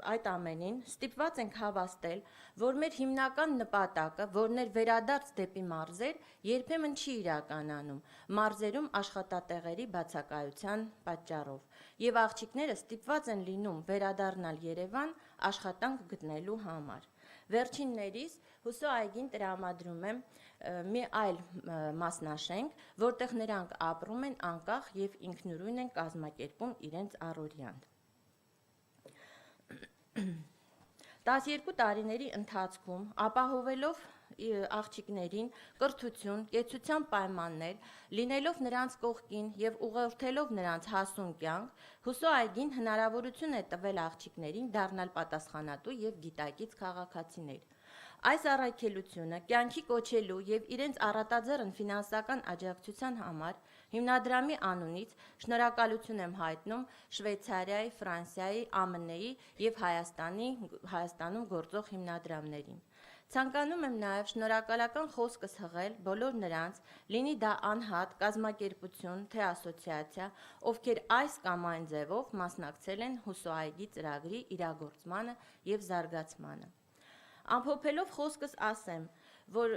[SPEAKER 10] այդ ամենին, ստիպված ենք հավաստել, որ մեր հիմնական նպատակը, որն էր վերադարձ դեպի մարզեր, երբեմն չի իրականանում մարզերում աշխատատեղերի բացակայության պատճառով, եւ աղջիկները ստիպված են լինում վերադառնալ Երևան աշխատանք գտնելու համար։ Վերջիններիս հուսո այգին տրամադրում է մի այլ մասնաշենք, որտեղ նրանք ապրում են անկախ եւ ինքնուրույն են կազմակերպում իրենց առօրյան։ 12 տարիների ընթացքում ապահովելով աղջիկներին կրթություն, կեցության պայմաններ, լինելով նրանց կողքին եւ ուղղորդելով նրանց հասուն կյանք, հուսո այգին հնարավորություն է տվել աղջիկներին դառնալ պատասխանատու եւ գիտակից քաղաքացիներ։ Այս առաքելությունը կյանքի կոչելու եւ իրենց առատաձեռն ֆինանսական աջակցության համար հիմնադրամի անունից շնորհակալություն եմ հայտնում Շվեյցարիայի, Ֆրանսիայի, ԱՄՆ-ի եւ Հայաստանում գործող հիմնադրամներին։ Ցանկանում եմ նաև շնորհակալական խոսքս հղել բոլոր նրանց, լինի դա անհատ, կազմակերպություն, թե ասոցիացիա, ովքեր այս կամ այն ձևով մասնակցել են հուսո այգի ծրագրի իրագործմանը եւ զարգացմանը։ Ամփոփելով խոսքս ասեմ, որ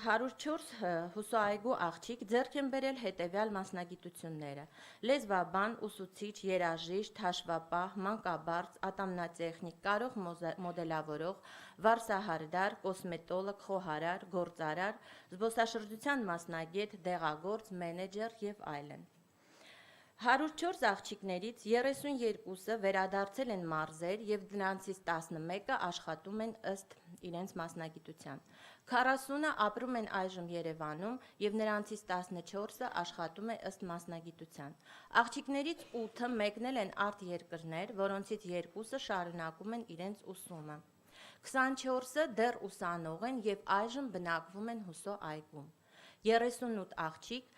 [SPEAKER 10] 104 հուսո այգու աղջիկ ձեռք են բերել հետևյալ մասնագիտությունները՝ լեզվաբան, ուսուցիչ, երաժիշտ, հաշվապահ, մանկաբարձ, ատամնատեխնիկ, կարող մոդելավորող, վարսահարդար, կոսմետոլոգ, խոհարար, գործարար, զբոսաշրջության մասնագետ, դեղագործ, մենեջեր եւ այլն։ 104 աղջիկներից 32-ը վերադարձել են մարզեր եւ դրանցից 11-ը աշխատում են ըստ իրենց մասնագիտության։ 40-ը ապրում են այժմ Երևանում եւ նրանցից 14-ը աշխատում է ըստ մասնագիտության։ Աղջիկներից 8-ը մեկնել են արտերկրներ, որոնցից 2-ը շարունակում են իրենց ուսումը։ 24-ը դեռ ուսանող են եւ այժմ բնակվում են հուսո այգում։ 38 աղջիկ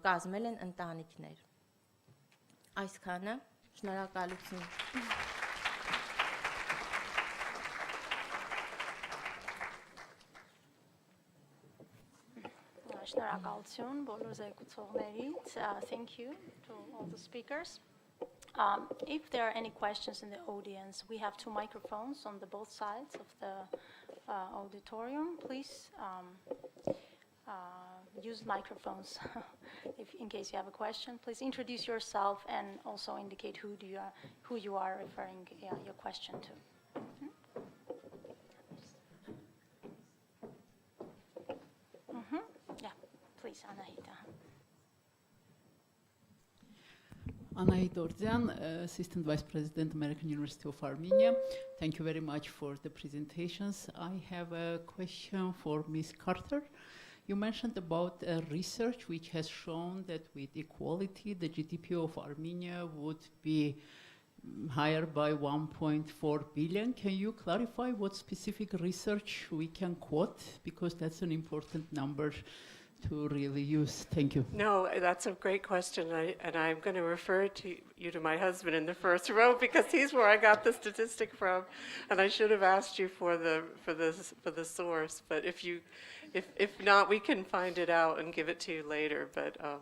[SPEAKER 10] կազմել են ընտանիքներ։ Այսքանը, շնորհակալություն։
[SPEAKER 6] Շնորհակալություն բոլոր զեկուցողներից. Thank you to all the speakers. If there are any questions in the audience, we have 2 microphones on both sides of the auditorium. Please use microphones in case you have a question. Please introduce yourself and also indicate who you are referring your question to. Yeah, please, Anahita.
[SPEAKER 11] Anahit Ordzian, Assistant Vice President, American University of Armenia. Thank you very much for the presentations. I have a question for Ms. Carter. You mentioned about research which has shown that with equality, the GDP of Armenia would be higher by 1.4 billion. Can you clarify what specific research we can quote? Because that's an important number to really use. Thank you.
[SPEAKER 7] No, that's a great question, and I'm going to refer you to my husband in the first row because he's where I got the statistic from, and I should have asked you for the source. But if not, we can find it out and give it to you later. But
[SPEAKER 12] I'm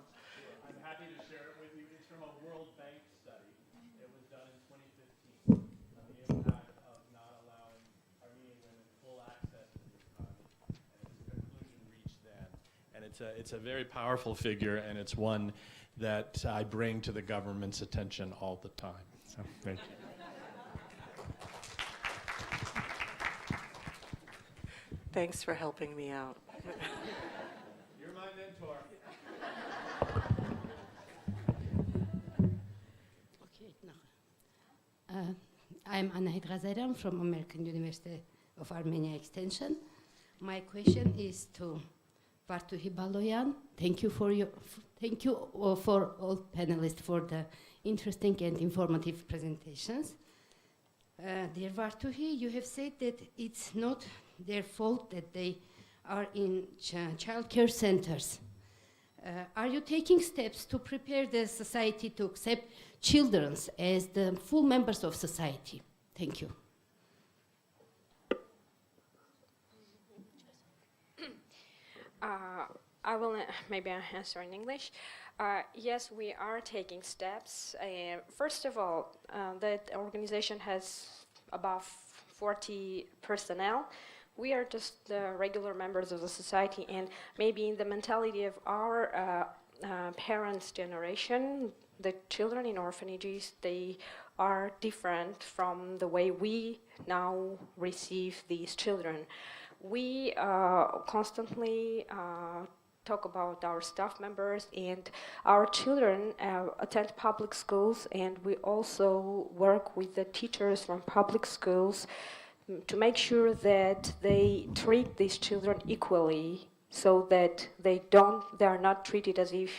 [SPEAKER 12] happy to share it with you. It's from a World Bank study. It was done in 2015 on the impact of not allowing Armenian women full access to the economy, and its conclusion reached then. And it's a very powerful figure, and it's one that I bring to the government's attention all the time. So thank you.
[SPEAKER 7] thanks for helping me out.
[SPEAKER 12] You're my mentor.
[SPEAKER 13] Okay, now. I'm Anahit Ghazarian from American University of Armenia Extension. My question is to Vartuhi Baloyan. Thank you for all panelists for the interesting and informative presentations. Dear Vartuhi, you have said that it's not their fault that they are in child care centers. Are you taking steps to prepare the society to accept children as the full members of society? Thank you.
[SPEAKER 9] I will maybe answer in English. Yes, we are taking steps. First of all, that organization has about 40 personnel. We are just the regular members of the society, and maybe in the mentality of our parents' generation, the children in orphanages, they are different from the way we now receive these children. We constantly talk about our staff members, and our children attend public schools, and we also work with the teachers from public schools to make sure that they treat these children equally, so that they are not treated as if,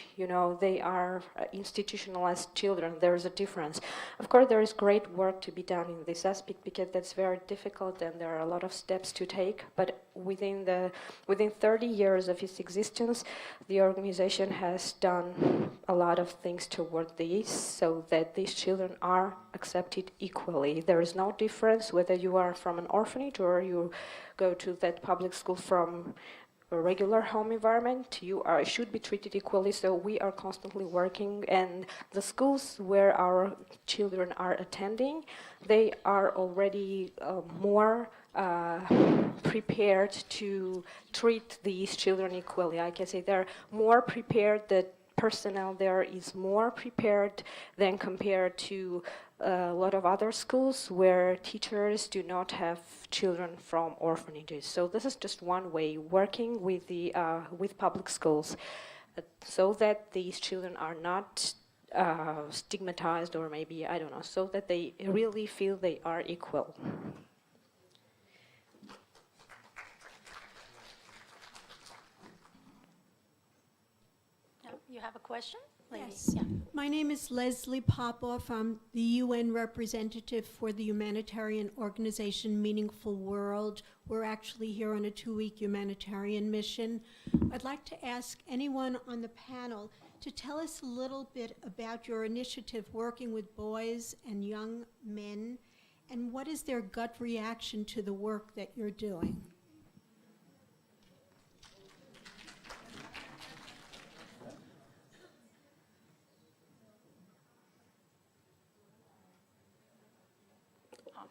[SPEAKER 9] they are institutionalized children. There is a difference. Of course, there is great work to be done in this aspect, because that's very difficult and there are a lot of steps to take. But within 30 years of its existence, the organization has done a lot of things toward this, so that these children are accepted equally. There is no difference whether you are from an orphanage or you go to that public school from a regular home environment. You should be treated equally, so we are constantly working, and the schools where our children are attending, they are already more prepared to treat these children equally. I can say they're more prepared, the personnel there is more prepared than compared to a lot of other schools where teachers do not have children from orphanages. So this is just one way, working with with public schools, so that these children are not stigmatized, or maybe, I don't know, so that they really feel they are equal.
[SPEAKER 6] You have a question?
[SPEAKER 14] Yes. My name is Leslie Popoff. I'm the UN representative for the humanitarian organization Meaningful World. We're actually here on a 2-week humanitarian mission. I'd like to ask anyone on the panel to tell us a little bit about your initiative working with boys and young men, and what is their gut reaction to the work that you're doing?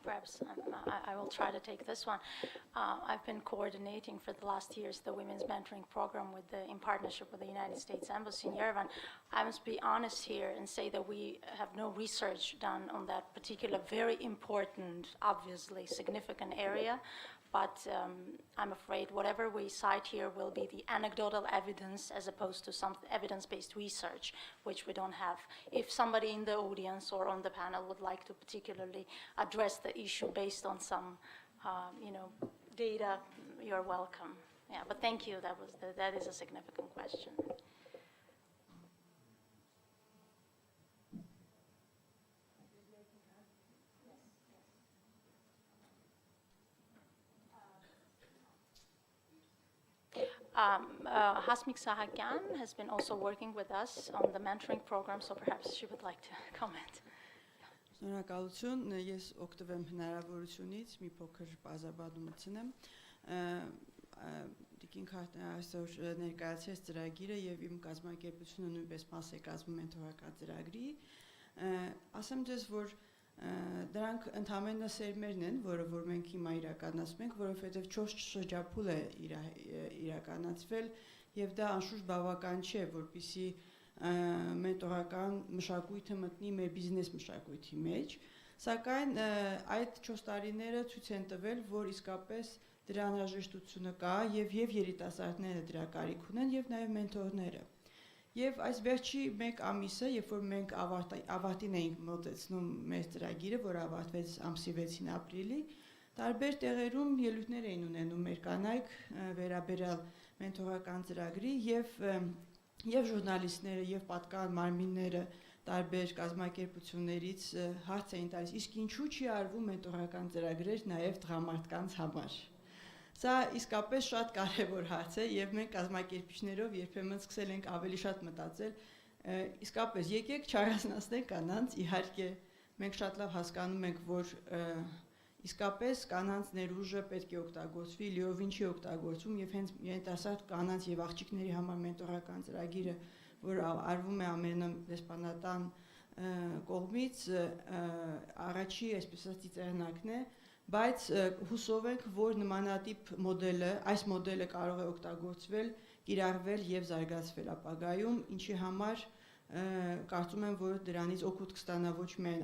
[SPEAKER 6] Perhaps I will try to take this one. I've been coordinating for the last years the Women's Mentoring Program in partnership with the United States Embassy in Yerevan. I must be honest here and say that we have no research done on that particular very important, obviously significant area. But I'm afraid whatever we cite here will be the anecdotal evidence as opposed to some evidence-based research, which we don't have. If somebody in the audience or on the panel would like to particularly address the issue based on some, data, you're welcome. Yeah, but thank you. That is a significant question. Hasmik Sahakian has been also working with us on the mentoring program, so perhaps she would like to comment.
[SPEAKER 15] Շնորհակալություն, ես օգտվեմ հնարավորությունից մի փոքր բազաբանում մտցնեմ։ Տիկին Քարտն այսօր ներկայացրեց ծրագիրը եւ իմ կազմակերպությունը նույնպես մաս է կազմում մենթորական ծրագրի։ Ասեմ ձեզ, որ դրանք ընդհանրապես սերմերն են, որ մենք հիմա իրականացնում ենք, որովհետեւ 4 շրջափուլ է իրականացվել եւ դա անշուշտ բավական չէ, որպեսզի մենտորական մշակույթը մտնի մեր բիզնես մշակույթի մեջ, սակայն այդ 4 տարիները ցույց են տվել, որ իսկապես դրա անհրաժեշտությունը կա եւ երիտասարդները դրա կարիք ունեն եւ նաեւ մենտորները։ Եվ այս վերջի 1 ամիսը, երբ որ մենք ավարտին էինք մոտեցնում մեր ծրագիրը, որ ավարտվեց ամսի 6-ին ապրիլի, տարբեր տեղերում ելույթներ էին ունենում մեր կանայք վերաբերյալ մենտորական ծրագրի եւ ժուրնալիստները եւ պատկան մարմինները տարբեր կազմակերպություններից հարց էին տալիս, իսկ ինչու չի արվում մենտորական ծրագրեր նաեւ տղամարդկանց համար։ Սա իսկապես շատ կարևոր հարց է եւ մենք կազմակերպիչներով երբեմն սկսել ենք ավելի շատ մտածել իսկապես եկեք չարացնենք կանանց, իհարկե մենք շատ լավ հասկանում ենք, որ իսկապես կանանց ներուժը պետք է օգտագործվի, լիովին չի օգտագործվում եւ հենց երիտասարդ կանանց եւ աղջիկների համար մենտորական ծրագիրը, որ արվում է ԱՄՆ դեսպանատան կողմից, առաջի այսպես ասած ծերնակն է, բայց հուսով ենք, որ նմանատիպ մոդելը, այս մոդելը կարող է օգտագործվել, կիրառվել եւ զարգացվել ապագայում, ինչի համար կարծում եմ, որ դրանից օգուտ կստանա ոչ միայն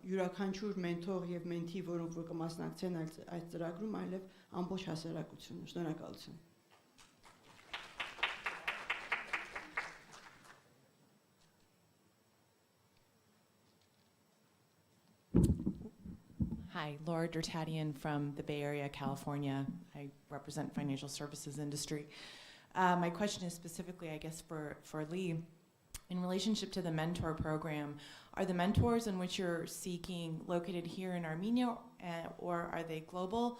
[SPEAKER 15] յուրաքանչյուր մենթոր եւ մենթի, որոնք որ կմասնակցեն այդ ծրագրում, այլև ամբողջ հասարակությունը։ Շնորհակալություն։
[SPEAKER 16] Hi, Laura Dertadian from the Bay Area, California. I represent financial services industry. My question is specifically, I guess, for Lee. In relationship to the mentor program, are the mentors in which you're seeking located here in Armenia, or are they global,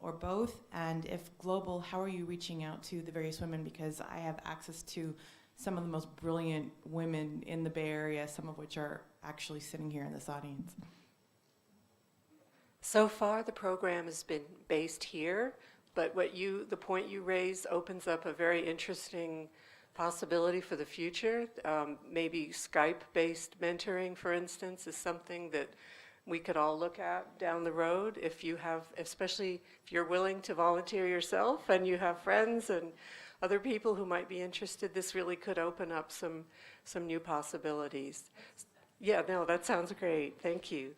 [SPEAKER 16] or both? And if global, how are you reaching out to the various women? Because I have access to some of the most brilliant women in the Bay Area, some of which are actually sitting here in this audience.
[SPEAKER 7] So far, the program has been based here, but the point you raised opens up a very interesting possibility for the future. Maybe Skype-based mentoring, for instance, is something that we could all look at down the road if you have, especially if you're willing to volunteer yourself and you have friends and other people who might be interested. This really could open up some new possibilities. Yeah, no, that sounds great. Thank you.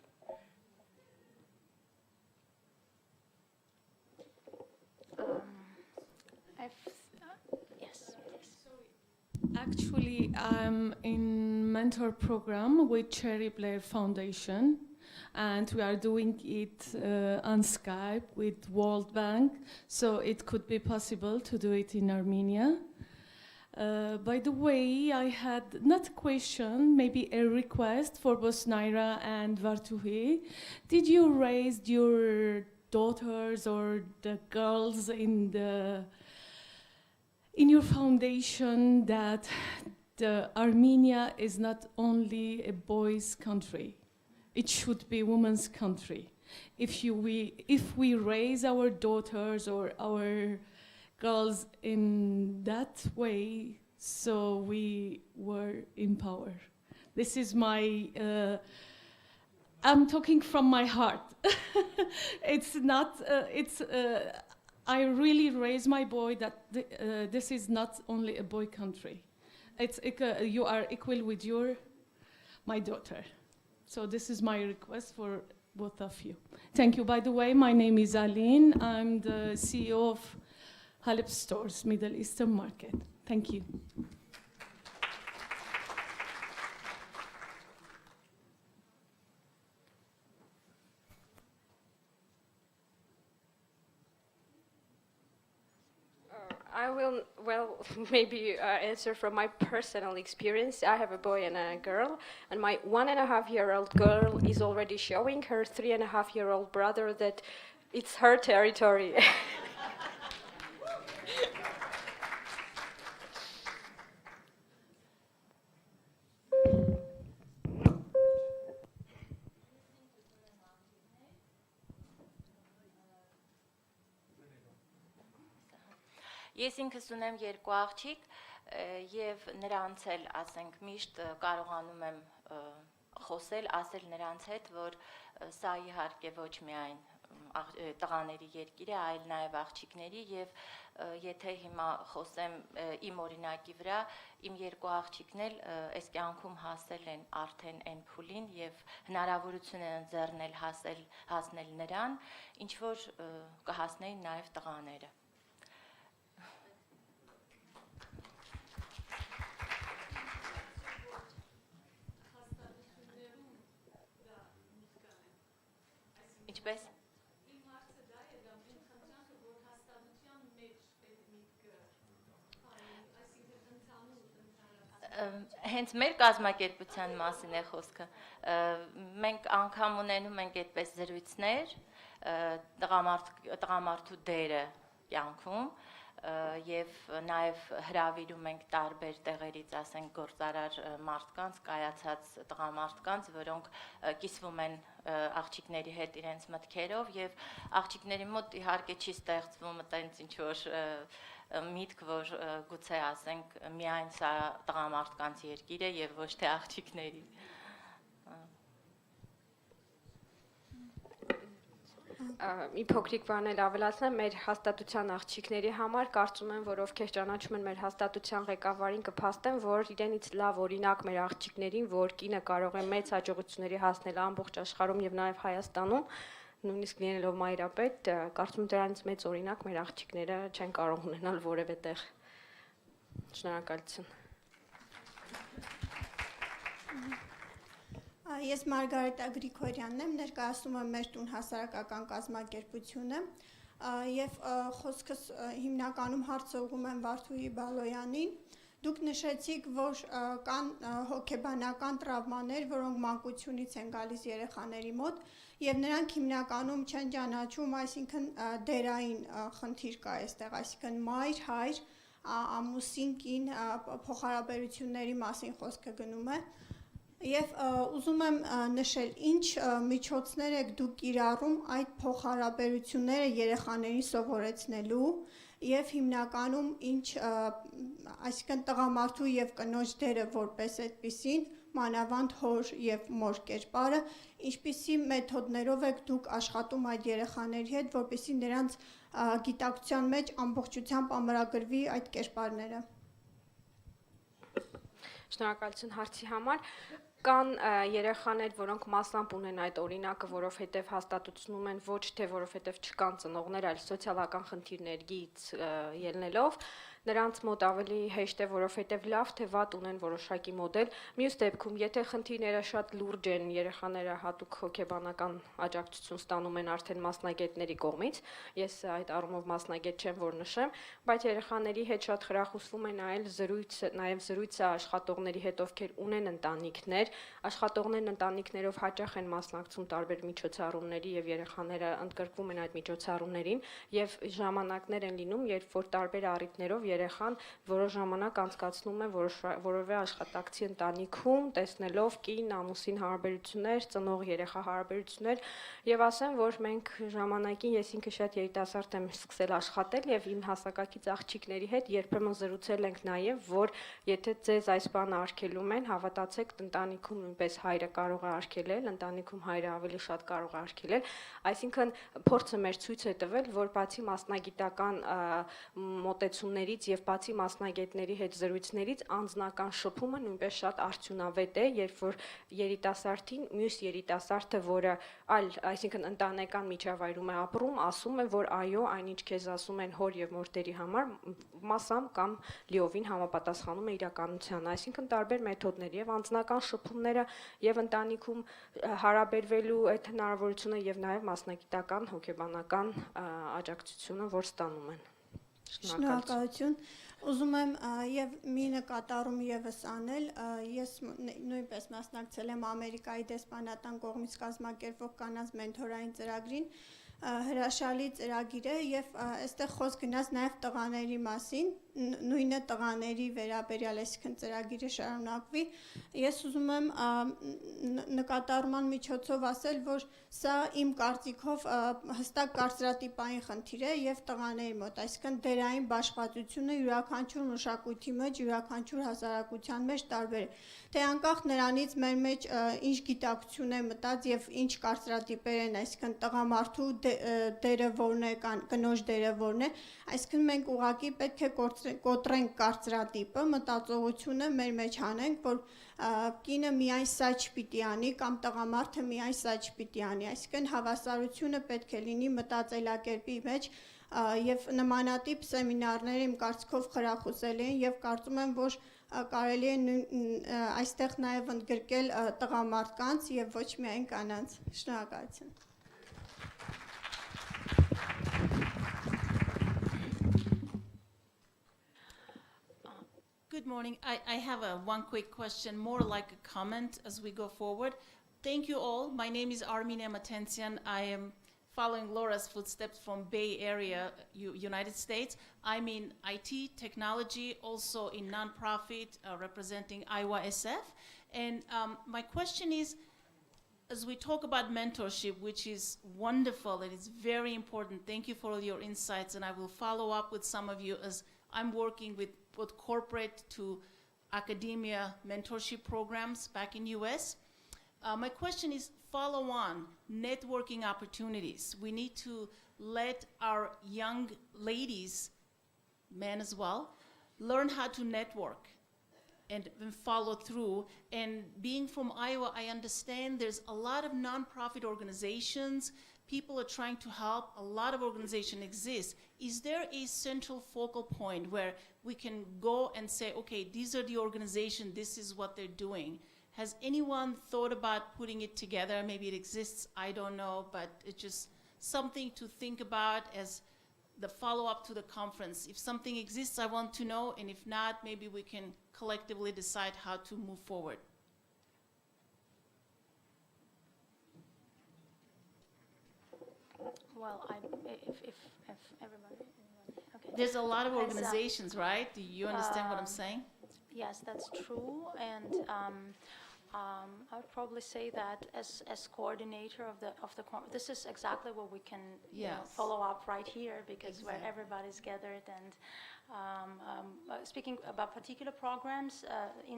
[SPEAKER 17] Actually, I'm in mentor program with Cherry Blair Foundation, and we are doing it on Skype with World Bank, so it could be possible to do it in Armenia. By the way, I had not a question, maybe a request for both Naira and Vartuhi. Did you raise your daughters or the girls in your foundation that Armenia is not only a boys' country, it should be women's country. If we raise our daughters or our girls in that way, so we were in power. This is my, I'm talking from my heart. It's not, I really raise my boy that this is not only a boy country. It's you are equal with my daughter. So this is my request for both of you. Thank you. By the way, my name is Aline. I'm the CEO of Halep Stores, Middle Eastern Market. Thank you.
[SPEAKER 9] I will, maybe answer from my personal experience. I have a boy and a girl, and my 1.5-year-old girl is already showing her 3.5-year-old brother that it's her territory.
[SPEAKER 10] Ես ինքս ունեմ երկու աղջիկ եւ նրանց էլ, ասենք, միշտ կարողանում եմ խոսել, ասել նրանց հետ, որ սա իհարկե ոչ միայն տղաների երկիր է, այլ նաեւ աղջիկների եւ եթե հիմա խոսեմ իմ օրինակի վրա, իմ երկու աղջիկն էլ այս կյանքում հասել են արդեն այն փուլին եւ հնարավորություն են ձեռնել հասնել նրան, ինչ որ կհասնեին նաեւ տղաները։ Ինչպես հենց մեր կազմակերպության մասին է խոսքը։ Մենք անգամ ունենում ենք այդպես զրույցներ, տղամարդու դերը կյանքում եւ նաեւ հրավիրում ենք տարբեր տեղերից, ասենք գործարար մարդկանց, կայացած տղամարդկանց, որոնք կիսվում են աղջիկների հետ իրենց մտքերով եւ աղջիկների մոտ իհարկե չի ստեղծվում այտենց ինչ որ միտք, որ գուցե ասենք միայն սա տղամարդկանց երկիր է եւ ոչ թե աղջիկների։
[SPEAKER 9] Մի փոքրիկ բան էլ ավելացնեմ, մեր հաստատության աղջիկների համար կարծում եմ, որ ովքեր ճանաչում են մեր հաստատության ղեկավարին կփաստեն, որ իրենից լավ օրինակ մեր աղջիկներին, որ կինը կարող է մեծ հաջողությունների հասնել ամբողջ աշխարհում եւ նաեւ Հայաստանում, նույնիսկ լինելով մայրապետ, կարծում եմ դրանից մեծ օրինակ մեր աղջիկները չեն կարող ունենալ որևէ տեղ։ Շնորհակալություն։
[SPEAKER 14] Ես Մարգարետա Գրիգորյանն եմ, ներկայացնում եմ մեր տուն հասարակական կազմակերպությունը եւ խոսքս հիմնականում հարցը ուղղում եմ Վարդուհի Բալոյանին։ Դուք նշեցիք, որ կան հոգեբանական տրավմաներ, որոնք մանկությունից են գալիս երեխաների մոտ եւ նրանք հիմնականում չեն ճանաչում, այսինքն դերային խնդիր կա այստեղ, այսինքն մայր, հայր, ամուսին, կին փոխհարաբերությունների մասին խոսքը գնում է։ Եվ ուզում եմ նշել, ինչ միջոցներ եք դուք կիրառում այդ փոխհարաբերությունները երեխաներին սովորեցնելու եւ հիմնականում ինչ, այսինքն տղամարդու եւ կնոջ դերը որպես այդպիսին, մանավանդ հոր եւ մոր կերպարը, ինչպիսի մեթոդներով եք դուք աշխատում այդ երեխաների հետ, որպեսզի նրանց գիտակցության մեջ ամբողջությամբ ամրագրվի այդ կերպարները։
[SPEAKER 9] Շնորհակալություն հարցի համար։ Կան երեխաներ, որոնք մասամբ ունեն այդ օրինակը, որովհետև հաստատությունում են ոչ թե որովհետև չկան ծնողներ, այլ սոցիալական խնդիրներից ելնելով, նրանց մոտ ավելի հեշտ է, որովհետև լավ թե վատ ունեն որոշակի մոդել։ Մյուս դեպքում, եթե խնդիրները շատ լուրջ են, երեխաները հատուկ հոգեբանական աջակցություն ստանում են արդեն մասնագետների կողմից, ես այդ առումով մասնագետ չեմ, որ նշեմ, բայց երեխաների հետ շատ խրախուսվում է նաև զրույցը աշխատողների հետ, ովքեր ունեն ընտանիքներ, աշխատողներն ընտանիքներով հաճախ են մասնակցում տարբեր միջոցառումների եւ երեխաները ընդգրկվում են այդ միջոցառումներին եւ ժամանակներ են լինում, երբ որ տարբեր առիթներով երեխան որոշ ժամանակ անցկացնում է որևէ աշխատակցի ընտանիքում, տեսնելով կին, ամուսին հարաբերություններ, ծնող երեխա հարաբերություններ եւ ասեմ, որ մենք ժամանակին ես ինքը շատ երիտասարդ եմ սկսել աշխատել եւ իմ հասակակից աղջիկների հետ երբեմն զրուցել ենք նաեւ, որ եթե ձեզ այս բանը արգելում են, հավատացեք, ընտանիքում նույնպես հայրը կարող է արգելել, ընտանիքում հայրը ավելի շատ կարող է արգելել, այսինքն փորձը մեր ցույց է տվել, որ բացի մասնագիտական մոտեցումներից եւ բացի մասնագետների հետ զրույցներից անձնական շփումը նույնպես շատ արդյունավետ է, երբ որ երիտասարդին մյուս երիտասարդը, որը այլ, այսինքն ընտանեկան միջավայրում է ապրում, ասում է, որ այո, այնինչ քեզ ասում են հոր եւ մորտերի համար, մասամբ կամ լիովին համապատասխանում է իրականության, այսինքն տարբեր մեթոդներ եւ անձնական շփումները եւ ընտանիքում հարաբերվելու այդ հնարավորությունը եւ նաեւ մասնագիտական հոգեբանական աջակցությունը, որ ստանում են։
[SPEAKER 14] Շնորհակալություն։ Ուզում եմ եւ մի նկատառում եւս անել, ես նույնպես մասնակցել եմ Ամերիկայի դեսպանատան կողմից կազմակերպվող կանանց մենթորային ծրագրին, հրաշալի ծրագիր է եւ այստեղ խոսք գնաց նաեւ տղաների մասին, նույնը տղաների վերաբերյալ այսքան ծրագիրը շարունակվի։ Ես ուզում եմ նկատառման միջոցով ասել, որ սա իմ կարծիքով հստակ կարծրատիպային խնդիր է եւ տղաների մոտ, այսինքն դերային բաշխվածությունը յուրաքանչյուր մշակույթի մեջ, յուրաքանչյուր հասարակության մեջ տարբեր է։ Թե անկախ նրանից մեր մեջ ինչ գիտակցություն է մտած եւ ինչ կարծրատիպեր են, այսինքն տղամարդու դերը որն է, կնոջ դերը որն է, այսինքն մենք ուղղակի պետք է կոտրենք կարծրատիպը, մտածողությունը մեր մեջ անենք, որ կինը միայն սա չպիտի անի կամ տղամարդը միայն սա չպիտի անի, այսինքն հավասարությունը պետք է լինի մտածելակերպի մեջ եւ նմանատիպ սեմինարները իմ կարծիքով խրախուսել են եւ կարծում եմ, որ կարելի է այստեղ նաեւ ընդգրկել տղամարդկանց եւ ոչ միայն կանանց։ Շնորհակալություն։
[SPEAKER 18] Good morning. I have one quick question, more like a comment as we go forward. Thank you all. My name is Armina Matensian. I am following Laura's footsteps from Bay Area, United States. I'm in IT, technology, also in nonprofit representing Iowa SF. And my question is, as we talk about mentorship, which is wonderful and it's very important, thank you for all your insights, and I will follow up with some of you as I'm working with both corporate to academia mentorship programs back in US. My question is follow on networking opportunities. We need to let our young ladies, men as well, learn how to network and follow through. And being from Iowa, I understand there's a lot of nonprofit organizations. People are trying to help. A lot of organizations exist. Is there a central focal point where we can go and say, okay, these are the organizations, this is what they're doing? Has anyone thought about putting it together? Maybe it exists, I don't know, but it's just something to think about as the follow-up to the conference. If something exists, I want to know, and if not, maybe we can collectively decide how to move forward.
[SPEAKER 6] Well, if everybody, okay.
[SPEAKER 18] There's a lot of
[SPEAKER 6] As,
[SPEAKER 18] organizations, right? Do you understand what I'm saying?
[SPEAKER 6] Yes, that's true, and I would probably say that as coordinator of the this is exactly what we can follow up right here, because where everybody's gathered. And speaking about particular programs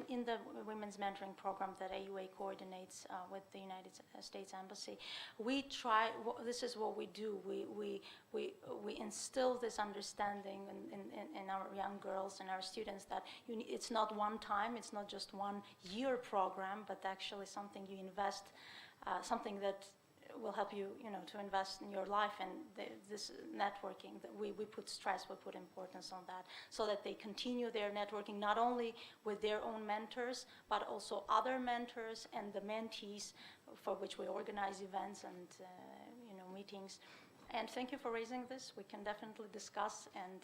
[SPEAKER 6] in the women's mentoring program that AUA coordinates with the United States Embassy, we try. This is what we do. We instill this understanding in our young girls and our students that it's not one time, it's not just 1 year program, but actually something you invest, something that will help you, to invest in your life. And this networking, that we put stress, we put importance on that, so that they continue their networking not only with their own mentors, but also other mentors and the mentees, for which we organize events and meetings. And thank you for raising this. We can definitely discuss. And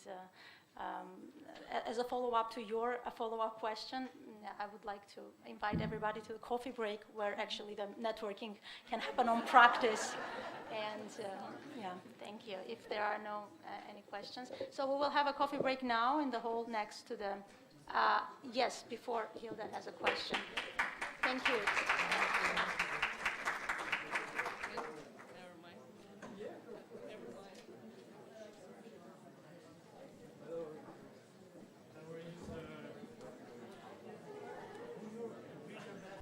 [SPEAKER 6] as a follow-up to your follow-up question, I would like to invite everybody to the coffee break, where actually the networking can happen on practice. And thank you. If there are no any questions, so we will have a coffee break now in the hall next to the. Yes, before Hilda has a question. Thank you.